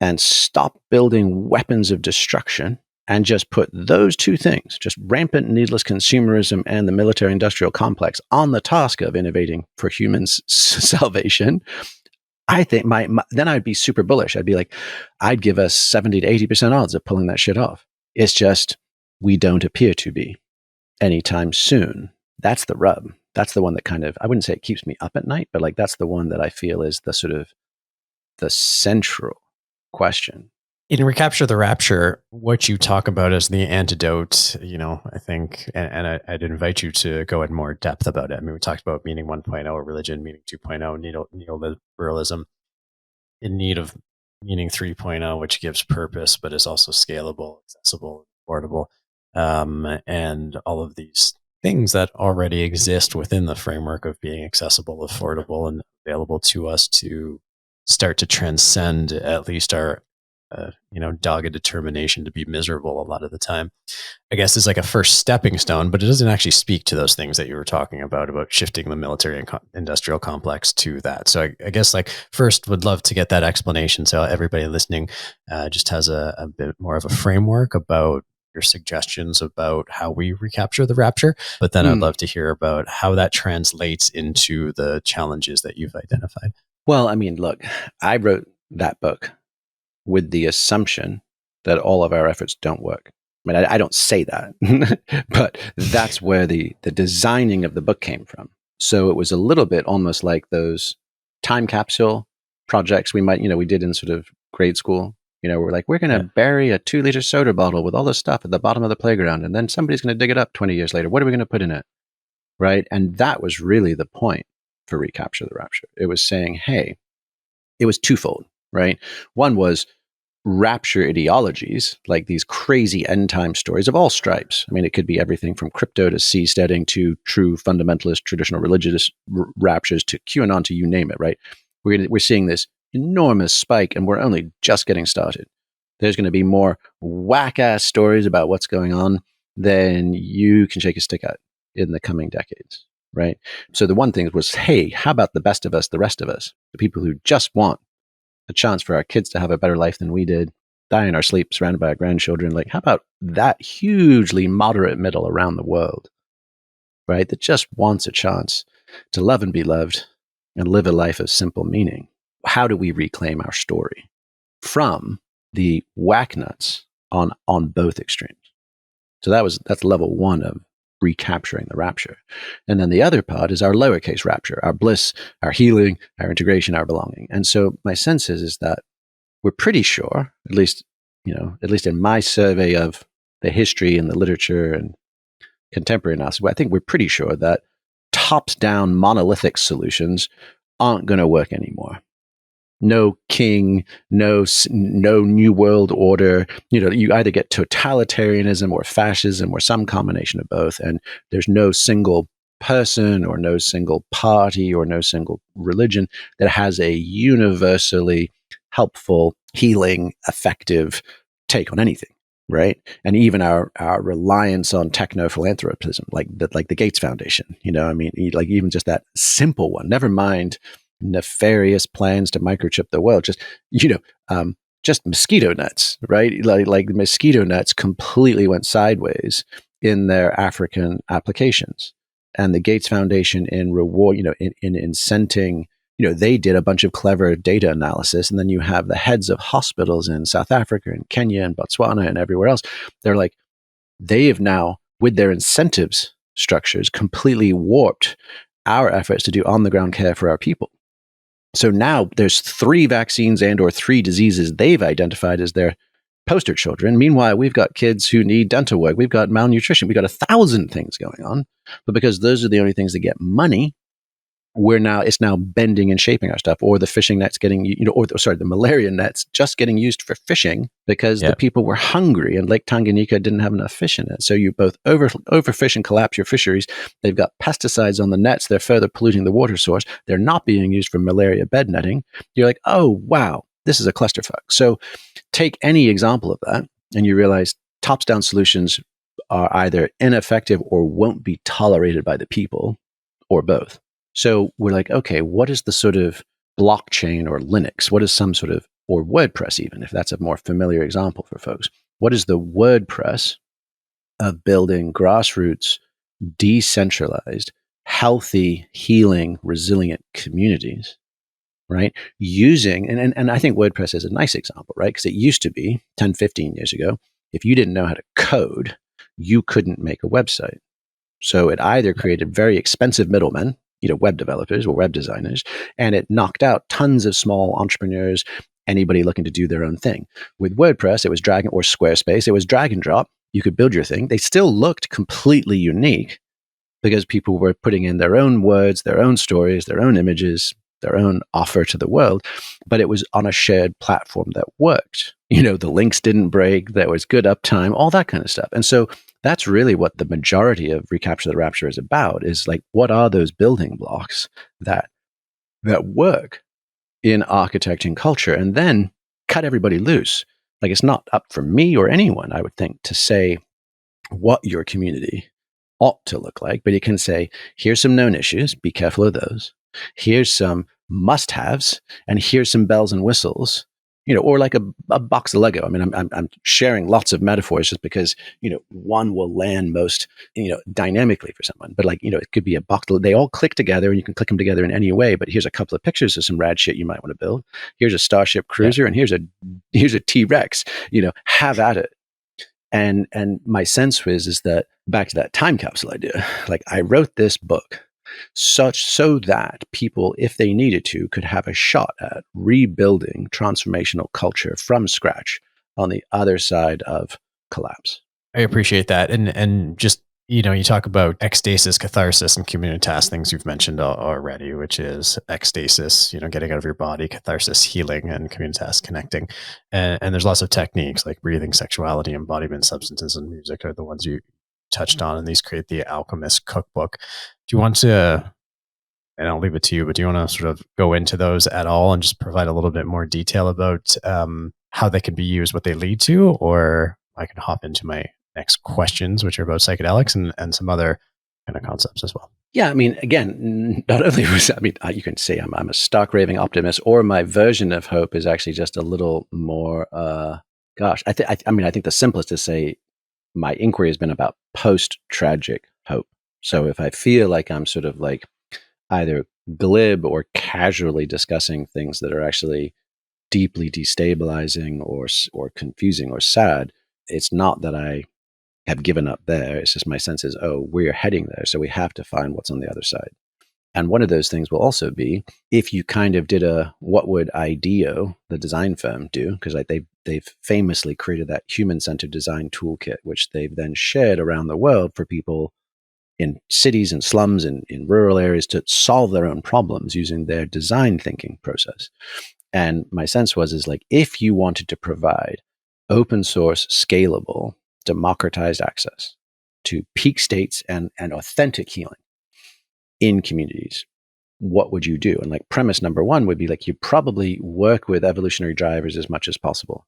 and stopped building weapons of destruction and just put those two things, just rampant needless consumerism and the military industrial complex, on the task of innovating for humans' salvation, I think then I'd be super bullish. I'd be like, I'd give us 70 to 80% odds of pulling that shit off. It's just, we don't appear to be anytime soon. That's the rub. That's the one that kind of, I wouldn't say it keeps me up at night, but like that's the one that I feel is the sort of the central question. In Recapture the Rapture, what you talk about as the antidote, I think, and I'd invite you to go in more depth about it. I mean, we talked about meaning 1.0, religion, meaning 2.0, neoliberalism, in need of meaning 3.0, which gives purpose, but is also scalable, accessible, affordable, and all of these things that already exist within the framework of being accessible, affordable, and available to us to start to transcend at least our dogged determination to be miserable a lot of the time. I guess is like a first stepping stone, but it doesn't actually speak to those things that you were talking about shifting the military and industrial complex to that. So I guess like first would love to get that explanation. So everybody listening just has a bit more of a framework about your suggestions about how we recapture the rapture. But then I'd love to hear about how that translates into the challenges that you've identified. Well, I mean, look, I wrote that book with the assumption that all of our efforts don't work. I mean, I don't say that, but that's where the designing of the book came from. So it was a little bit almost like those time capsule projects we did in sort of grade school. We're like, we're going to bury a 2-liter soda bottle with all this stuff at the bottom of the playground, and then somebody's going to dig it up 20 years later. What are we going to put in it? Right? And that was really the point for Recapture the Rapture. It was saying, hey, it was twofold, right? One was, rapture ideologies, like these crazy end time stories of all stripes. I mean, it could be everything from crypto to seasteading to true fundamentalist traditional religious raptures to QAnon to you name it, right? We're seeing this enormous spike, and we're only just getting started. There's going to be more whack-ass stories about what's going on than you can shake a stick at in the coming decades, right? So the one thing was, hey, how about the best of us, the rest of us, the people who just want a chance for our kids to have a better life than we did, die in our sleep, surrounded by our grandchildren. Like, how about that hugely moderate middle around the world, right? That just wants a chance to love and be loved and live a life of simple meaning. How do we reclaim our story from the whack nuts on both extremes? So that's level one of recapturing the rapture. And then the other part is our lowercase rapture, our bliss, our healing, our integration, our belonging. And so my sense is that we're pretty sure, at least in my survey of the history and the literature and contemporary analysis, I think we're pretty sure that tops-down monolithic solutions aren't going to work anymore. No king, no new world order. You either get totalitarianism or fascism or some combination of both, and there's no single person or no single party or no single religion that has a universally helpful, healing, effective take on anything, right? And even our reliance on techno philanthropism, like the Gates Foundation, like even just that simple one. Never mind nefarious plans to microchip the world. Just mosquito nets, right? Like mosquito nets completely went sideways in their African applications, and the Gates Foundation in reward, in incenting, they did a bunch of clever data analysis, and then you have the heads of hospitals in South Africa and Kenya and Botswana and everywhere else. They're like, they have now, with their incentives structures, completely warped our efforts to do on the ground care for our people. So now there's 3 vaccines and or 3 diseases they've identified as their poster children. Meanwhile, we've got kids who need dental work. We've got malnutrition. We've got 1,000 things going on. But because those are the only things that get money, it's now bending and shaping our stuff. Or the fishing nets getting, the malaria nets just getting used for fishing because the people were hungry and Lake Tanganyika didn't have enough fish in it. So you both overfish and collapse your fisheries. They've got pesticides on the nets. They're further polluting the water source. They're not being used for malaria bed netting. You're like, oh, wow, this is a clusterfuck. So take any example of that and you realize tops-down solutions are either ineffective or won't be tolerated by the people or both. So we're like, okay, what is the sort of blockchain or Linux? What is some sort of, or WordPress even, if that's a more familiar example for folks? What is the WordPress of building grassroots, decentralized, healthy, healing, resilient communities, right? Using, and I think WordPress is a nice example, right? Because it used to be 10, 15 years ago, if you didn't know how to code, you couldn't make a website. So it either created very expensive middlemen, web developers or web designers, and it knocked out tons of small entrepreneurs, anybody looking to do their own thing. With WordPress, it was or Squarespace, it was drag and drop. You could build your thing. They still looked completely unique because people were putting in their own words, their own stories, their own images, their own offer to the world, but it was on a shared platform that worked. The links didn't break, there was good uptime, all that kind of stuff. And so that's really what the majority of Recapture the Rapture is about, is like, what are those building blocks that work in architecting culture, and then cut everybody loose. Like, it's not up for me or anyone, I would think, to say what your community ought to look like, but you can say, here's some known issues, be careful of those. Here's some must-haves, and here's some bells and whistles, or like a box of Lego. I mean, I'm sharing lots of metaphors just because, one will land most, dynamically for someone. But it could be a box. They all click together and you can click them together in any way. But here's a couple of pictures of some rad shit you might want to build. Here's a Starship Cruiser and here's a T-Rex, have at it. And my sense is that, back to that time capsule idea, like, I wrote this book so that people, if they needed to, could have a shot at rebuilding transformational culture from scratch on the other side of collapse. I appreciate that. And just You talk about ecstasis, catharsis, and communitas, things you've mentioned already, which is ecstasis, getting out of your body, catharsis, healing, and communitas, connecting. And there's lots of techniques like breathing, sexuality, embodiment, substances, and music are the ones you touched on, and these create the alchemist cookbook. Do you want to, and I'll leave it to you, but do you want to sort of go into those at all and just provide a little bit more detail about how they can be used, what they lead to, or I can hop into my next questions, which are about psychedelics and some other kind of concepts as well. Yeah, I mean, again, not only was you can say I'm a stark raving optimist, or my version of hope is actually just a little more. I think the simplest to say my inquiry has been about post tragic hope. So if I feel like I'm sort of like either glib or casually discussing things that are actually deeply destabilizing or confusing or sad, it's not that I have given up there. It's just my sense is, oh, we're heading there. So we have to find what's on the other side. And one of those things will also be if you kind of did a what would IDEO, the design firm, do? Because they've famously created that human-centered design toolkit, which they've then shared around the world for people in cities and slums and in rural areas to solve their own problems using their design thinking process. And my sense is like, if you wanted to provide open source, scalable, democratized access to peak states and authentic healing in communities, what would you do? And like premise number one would be like, you probably work with evolutionary drivers as much as possible.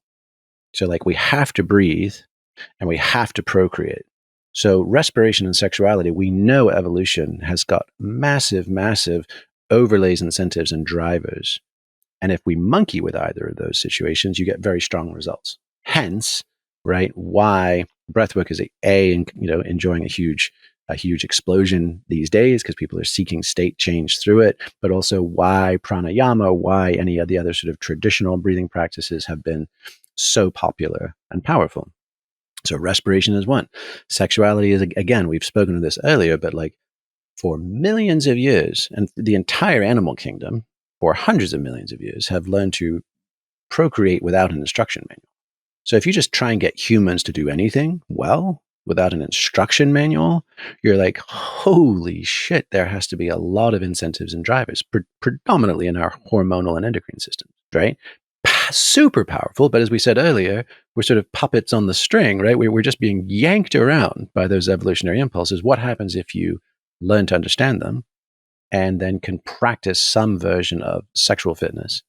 So like we have to breathe and we have to procreate. So respiration and sexuality, we know evolution has got massive, massive overlays, incentives, and drivers. And if we monkey with either of those situations, you get very strong results. Hence, right, why breathwork is enjoying a huge explosion these days because people are seeking state change through it, but also why pranayama, why any of the other sort of traditional breathing practices have been so popular and powerful. So respiration is one. Sexuality is, again, we've spoken of this earlier, but like for millions of years, and the entire animal kingdom for hundreds of millions of years have learned to procreate without an instruction manual. So if you just try and get humans to do anything well without an instruction manual, you're like, holy shit, there has to be a lot of incentives and drivers, predominantly in our hormonal and endocrine systems, right? Super powerful, but as we said earlier, we're sort of puppets on the string, right? We're just being yanked around by those evolutionary impulses. What happens if you learn to understand them and then can practice some version of sexual fitness,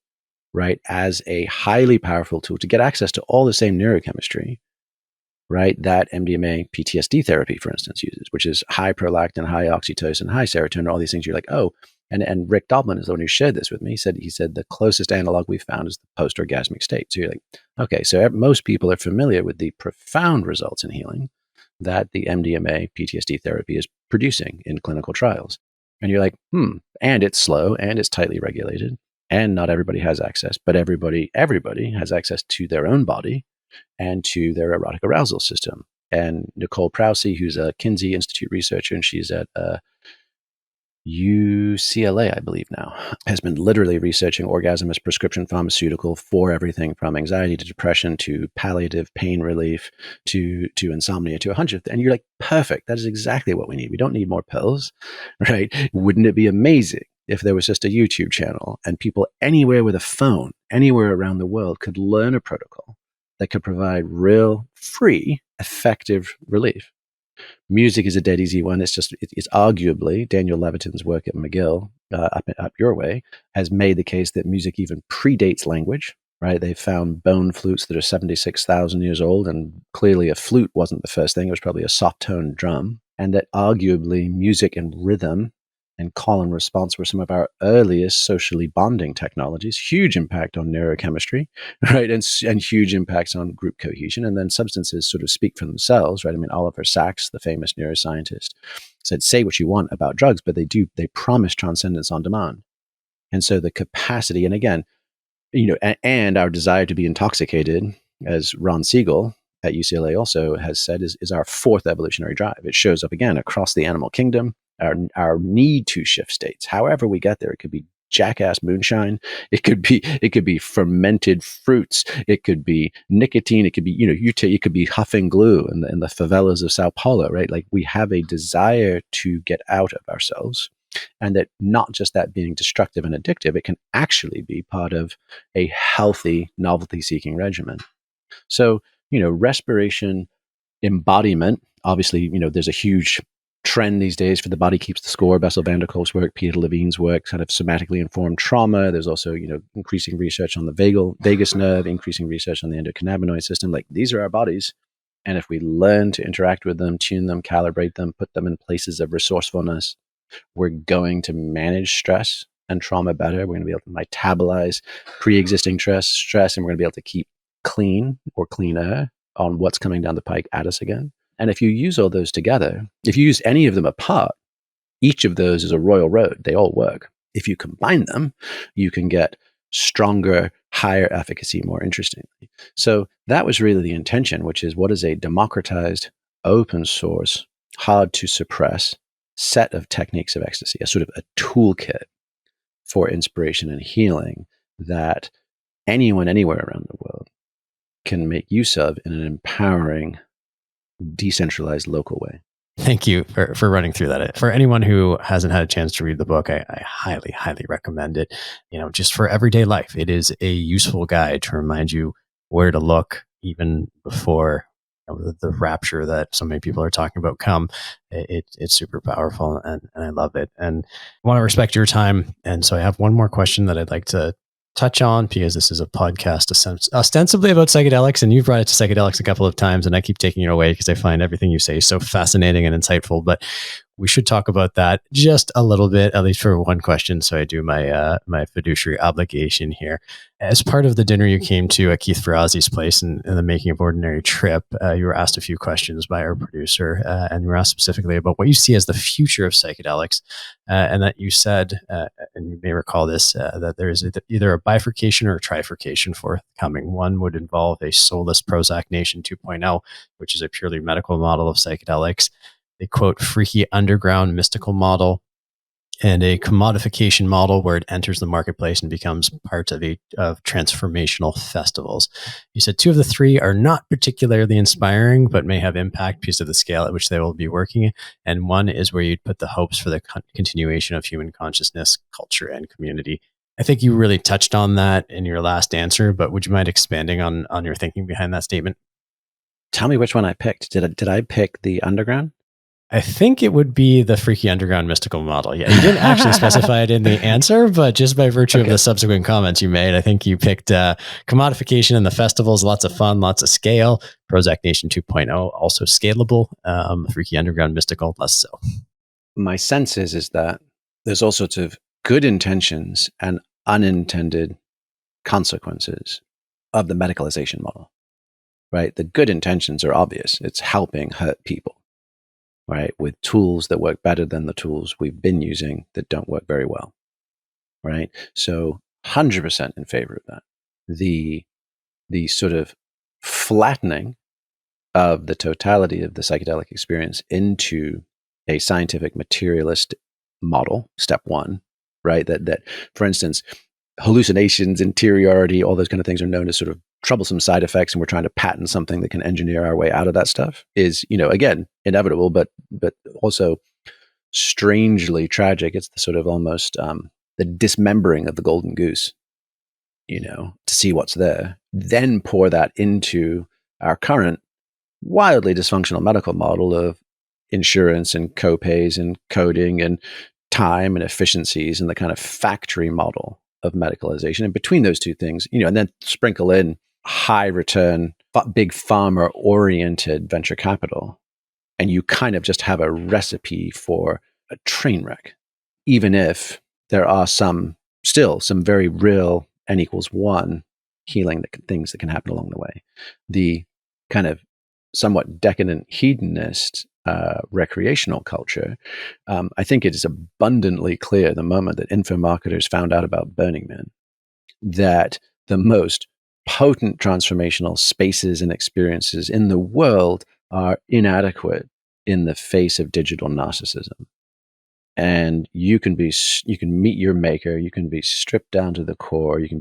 right, as a highly powerful tool to get access to all the same neurochemistry, right, that MDMA PTSD therapy, for instance, uses, which is high prolactin, high oxytocin, high serotonin, all these things. You're like, oh, and Rick Doblin is the one who shared this with me. He said the closest analog we found is the post-orgasmic state. So you're like, okay, so most people are familiar with the profound results in healing that the MDMA PTSD therapy is producing in clinical trials. And you're like, and it's slow and it's tightly regulated and not everybody has access, but everybody has access to their own body and to their erotic arousal system. And Nicole Prousey, who's a Kinsey Institute researcher, and she's at UCLA, I believe now, has been literally researching orgasm as prescription pharmaceutical for everything from anxiety to depression to palliative pain relief to insomnia to 100. And you're like, perfect. That is exactly what we need. We don't need more pills, right? Wouldn't it be amazing if there was just a YouTube channel and people anywhere with a phone, anywhere around the world could learn a protocol that could provide real, free, effective relief? Music is a dead easy one. It's arguably Daniel Levitin's work at McGill, up your way, has made the case that music even predates language, right? They found bone flutes that are 76,000 years old, and clearly a flute wasn't the first thing. It was probably a soft-toned drum. And that arguably music and rhythm and call and response were some of our earliest socially bonding technologies. Huge impact on neurochemistry, right? And huge impacts on group cohesion. And then substances sort of speak for themselves, right? I mean, Oliver Sacks, the famous neuroscientist, said, say what you want about drugs, but they promise transcendence on demand. And so the capacity, and again, and our desire to be intoxicated, as Ron Siegel at UCLA also has said, is our fourth evolutionary drive. It shows up again across the animal kingdom. Our need to shift states. However we get there, it could be jackass moonshine. It could be fermented fruits. It could be nicotine. It could be, it could be huffing glue in the favelas of Sao Paulo, right? Like, we have a desire to get out of ourselves, and that not just that being destructive and addictive, it can actually be part of a healthy novelty seeking regimen. So, respiration, embodiment, obviously, there's a huge trend these days for the body keeps the score. Bessel van der Kolk's work, Peter Levine's work, kind of somatically informed trauma. There's also, increasing research on the vagus nerve, increasing research on the endocannabinoid system. Like, these are our bodies. And if we learn to interact with them, tune them, calibrate them, put them in places of resourcefulness, we're going to manage stress and trauma better. We're going to be able to metabolize pre-existing stress, and we're going to be able to keep clean or cleaner on what's coming down the pike at us again. And if you use all those together, if you use any of them apart, each of those is a royal road. They all work. If you combine them, you can get stronger, higher efficacy more interestingly. So that was really the intention, which is, what is a democratized, open source, hard to suppress set of techniques of ecstasy, a sort of a toolkit for inspiration and healing that anyone, anywhere around the world can make use of in an empowering, decentralized, local way. Thank you for running through that. For anyone who hasn't had a chance to read the book, I highly, highly recommend it. Just for everyday life, it is a useful guide to remind you where to look even before the rapture that so many people are talking about come. It's super powerful, and I love it. And I want to respect your time. And so I have one more question that I'd like to touch on, because this is a podcast ostensibly about psychedelics, and you've brought it to psychedelics a couple of times, and I keep taking it away because I find everything you say so fascinating and insightful. But we should talk about that just a little bit, at least for one question. So I do my fiduciary obligation here. As part of the dinner you came to at Keith Ferrazzi's place in the Making of Ordinary trip, you were asked a few questions by our producer, and you were asked specifically about what you see as the future of psychedelics, and that you said, and you may recall this, that there is either a bifurcation or a trifurcation forthcoming. One would involve a soulless Prozac Nation 2.0, which is a purely medical model of psychedelics, a quote freaky underground mystical model, and a commodification model where it enters the marketplace and becomes part of transformational festivals. You said two of the three are not particularly inspiring, but may have impact because of the scale at which they will be working. And one is where you'd put the hopes for the continuation of human consciousness, culture, and community. I think you really touched on that in your last answer, but would you mind expanding on your thinking behind that statement? Tell me which one I picked. Did I pick the underground? I think it would be the freaky underground mystical model. Yeah, you didn't actually specify it in the answer, but just by virtue of the subsequent comments you made, I think you picked commodification and the festivals, lots of fun, lots of scale. Prozac Nation 2.0, also scalable. Freaky underground mystical, less so. My sense is that there's all sorts of good intentions and unintended consequences of the medicalization model, right? The good intentions are obvious. It's helping hurt people, right, with tools that work better than the tools we've been using that don't work very well, right? So 100% in favor of that. The sort of flattening of the totality of the psychedelic experience into a scientific materialist model, step one, right? That for instance, hallucinations, interiority, all those kind of things are known as sort of troublesome side effects, and we're trying to patent something that can engineer our way out of that stuff is, again, inevitable, but also strangely tragic. It's the sort of almost the dismembering of the golden goose, to see what's there, then pour that into our current wildly dysfunctional medical model of insurance and copays and coding and time and efficiencies and the kind of factory model of medicalization. And between those two things, and then sprinkle in high return, big pharma oriented venture capital, and you kind of just have a recipe for a train wreck, even if there are still some very real N=1 healing things that can happen along the way. The kind of somewhat decadent hedonist recreational culture, I think it is abundantly clear the moment that info marketers found out about Burning Man that the most potent transformational spaces and experiences in the world are inadequate in the face of digital narcissism. and you can meet your maker. You can be stripped down to the core. You can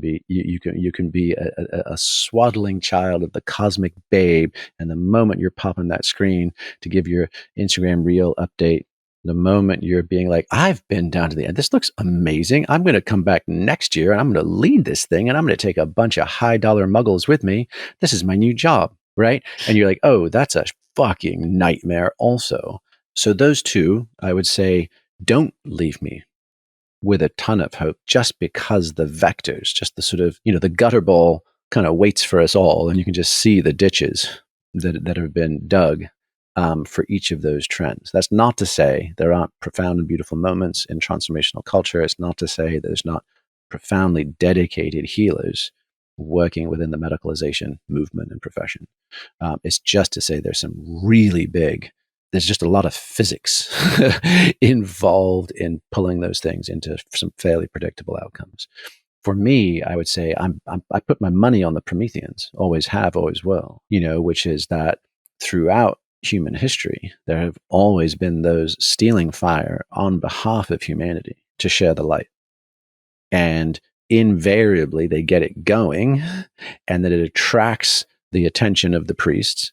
be a swaddling child of the cosmic babe. And the moment you're popping that screen to give your Instagram reel update, the moment you're being like, I've been down to the end, this looks amazing, I'm going to come back next year and I'm going to lead this thing and I'm going to take a bunch of high dollar muggles with me. This is my new job, right? And you're like, oh, that's a fucking nightmare also. So those two, I would say, don't leave me with a ton of hope just because the vectors, just the sort of, the gutter ball kind of waits for us all. And you can just see the ditches that have been dug for each of those trends. That's not to say there aren't profound and beautiful moments in transformational culture. It's not to say there's not profoundly dedicated healers working within the medicalization movement and profession. It's just to say there's just a lot of physics involved in pulling those things into some fairly predictable outcomes. For me, I would say I put my money on the Prometheans, always have, always will, which is that throughout human history, there have always been those stealing fire on behalf of humanity to share the light. And invariably, they get it going, and that it attracts the attention of the priests,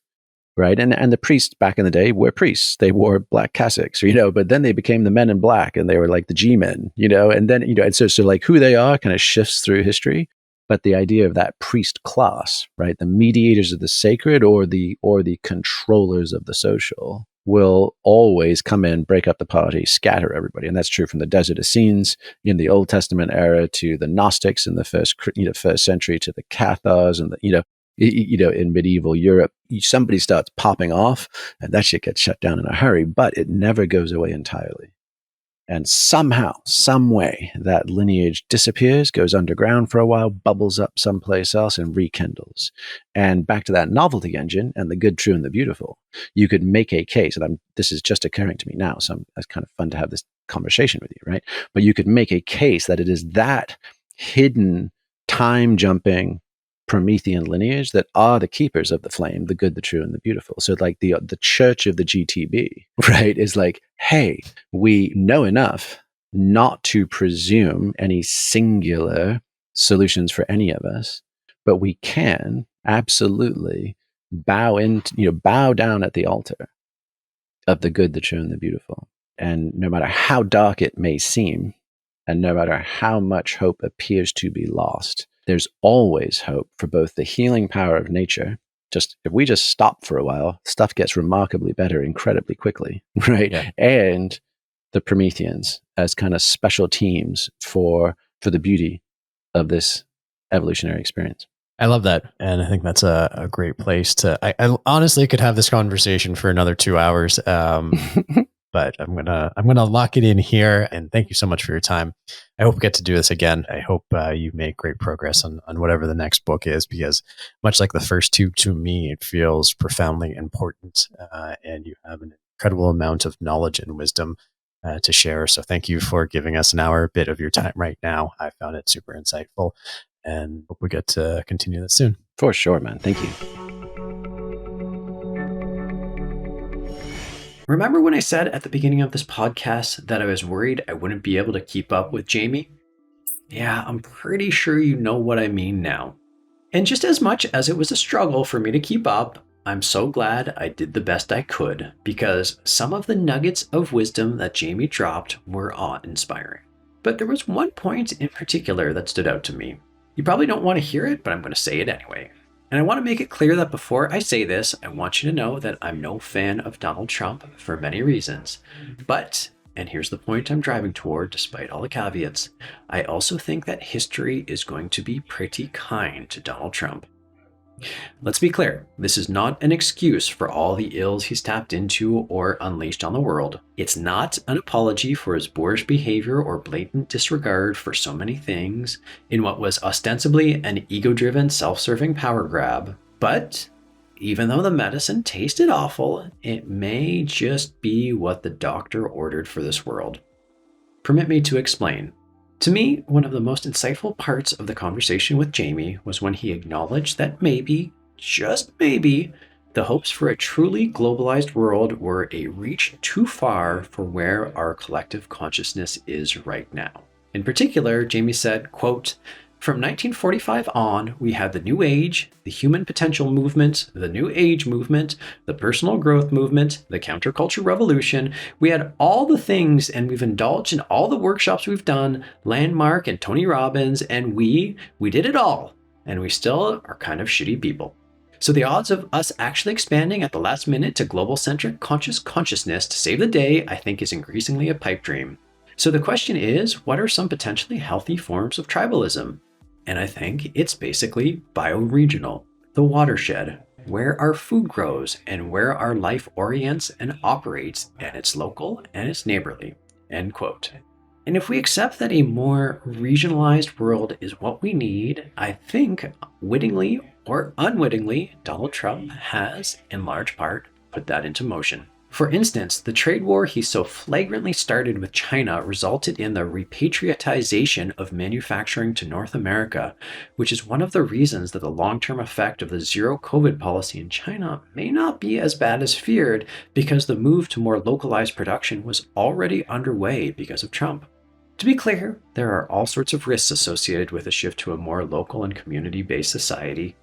right? And the priests back in the day were priests. They wore black cassocks, but then they became the men in black, and they were like the G-men, and then, and so like who they are kind of shifts through history. But the idea of that priest class, right, the mediators of the sacred or the controllers of the social, will always come in, break up the party, scatter everybody. And that's true from the Desert Essenes in the Old Testament era to the Gnostics in the first century to the Cathars and in medieval Europe. Somebody starts popping off and that shit gets shut down in a hurry, but it never goes away entirely. And somehow, some way, that lineage disappears, goes underground for a while, bubbles up someplace else, and rekindles. And back to that novelty engine and the good, true, and the beautiful, you could make a case, and this is just occurring to me now, so it's kind of fun to have this conversation with you, right? But you could make a case that it is that hidden, time-jumping Promethean lineage that are the keepers of the flame, the good, the true, and the beautiful. So like the church of the GTB, right, is like, hey, we know enough not to presume any singular solutions for any of us, but we can absolutely bow down at the altar of the good, the true, and the beautiful. And no matter how dark it may seem, and no matter how much hope appears to be lost, there's always hope for both the healing power of nature. Just if we just stop for a while, stuff gets remarkably better incredibly quickly, right? Yeah. And the Prometheans as kind of special teams for the beauty of this evolutionary experience. I love that. And I think that's a great place to, I honestly could have this conversation for another 2 hours. But I'm gonna lock it in here. And thank you so much for your time. I hope we get to do this again. I hope you make great progress on whatever the next book is, because much like the first two, to me, it feels profoundly important. And you have an incredible amount of knowledge and wisdom to share. So thank you for giving us an hour bit of your time right now. I found it super insightful, and hope we get to continue this soon. For sure, man. Thank you. Remember when I said at the beginning of this podcast that I was worried I wouldn't be able to keep up with Jamie? Yeah, I'm pretty sure you know what I mean now. And just as much as it was a struggle for me to keep up, I'm so glad I did the best I could, because some of the nuggets of wisdom that Jamie dropped were awe-inspiring. But there was one point in particular that stood out to me. You probably don't want to hear it, but I'm going to say it anyway. And I want to make it clear that before I say this, I want you to know that I'm no fan of Donald Trump for many reasons. But, and here's the point I'm driving toward despite all the caveats, I also think that history is going to be pretty kind to Donald Trump. Let's be clear, this is not an excuse for all the ills he's tapped into or unleashed on the world. It's not an apology for his boorish behavior or blatant disregard for so many things in what was ostensibly an ego-driven, self-serving power grab. But even though the medicine tasted awful, it may just be what the doctor ordered for this world. Permit me to explain. To me, one of the most insightful parts of the conversation with Jamie was when he acknowledged that maybe, just maybe, The hopes for a truly globalized world were a reach too far for where our collective consciousness is right now. In particular, Jamie said, quote, "From 1945 on, we had the New Age, the Human Potential Movement, the New Age Movement, the Personal Growth Movement, the Counterculture Revolution. We had all the things, and we've indulged in all the workshops we've done, Landmark and Tony Robbins, and we did it all. And we still are kind of shitty people." So the odds of us actually expanding at the last minute to global-centric consciousness to save the day, I think, is increasingly a pipe dream. So the question is, what are some potentially healthy forms of tribalism? And I think it's basically bioregional, the watershed, where our food grows and where our life orients and operates, and it's local and it's neighborly, end quote. And if we accept that a more regionalized world is what we need, I think, wittingly or unwittingly, Donald Trump has, in large part, put that into motion. For instance, the trade war he so flagrantly started with China resulted in the repatriatization of manufacturing to North America, which is one of the reasons that the long-term effect of the zero COVID policy in China may not be as bad as feared, because the move to more localized production was already underway because of Trump. To be clear, there are all sorts of risks associated with a shift to a more local and community-based society,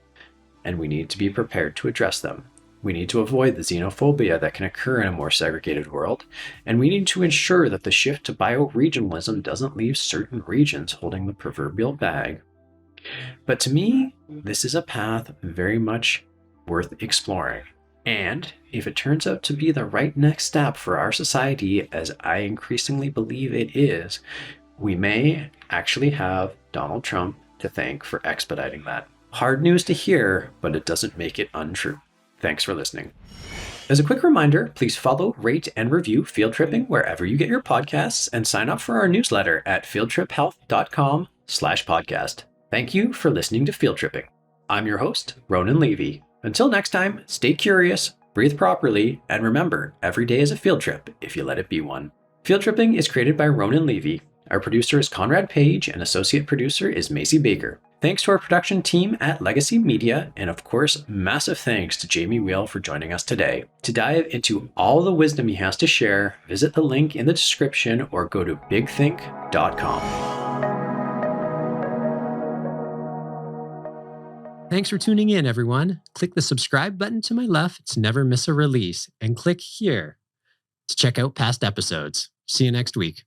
and we need to be prepared to address them. We need to avoid the xenophobia that can occur in a more segregated world, and we need to ensure that the shift to bioregionalism doesn't leave certain regions holding the proverbial bag. But to me, this is a path very much worth exploring. And if it turns out to be the right next step for our society, as I increasingly believe it is, we may actually have Donald Trump to thank for expediting that. Hard news to hear, but it doesn't make it untrue. Thanks for listening. As a quick reminder, please follow, rate, and review Field Tripping wherever you get your podcasts, and sign up for our newsletter at fieldtriphealth.com/podcast. Thank you for listening to Field Tripping. I'm your host, Ronan Levy. Until next time, stay curious, breathe properly, and remember, every day is a field trip if you let it be one. Field Tripping is created by Ronan Levy. Our producer is Conrad Page, and associate producer is Macy Baker. Thanks to our production team at Legacy Media, and of course, massive thanks to Jamie Wheal for joining us today. To dive into all the wisdom he has to share, visit the link in the description or go to bigthink.com. Thanks for tuning in, everyone. Click the subscribe button to my left to never miss a release, and click here to check out past episodes. See you next week.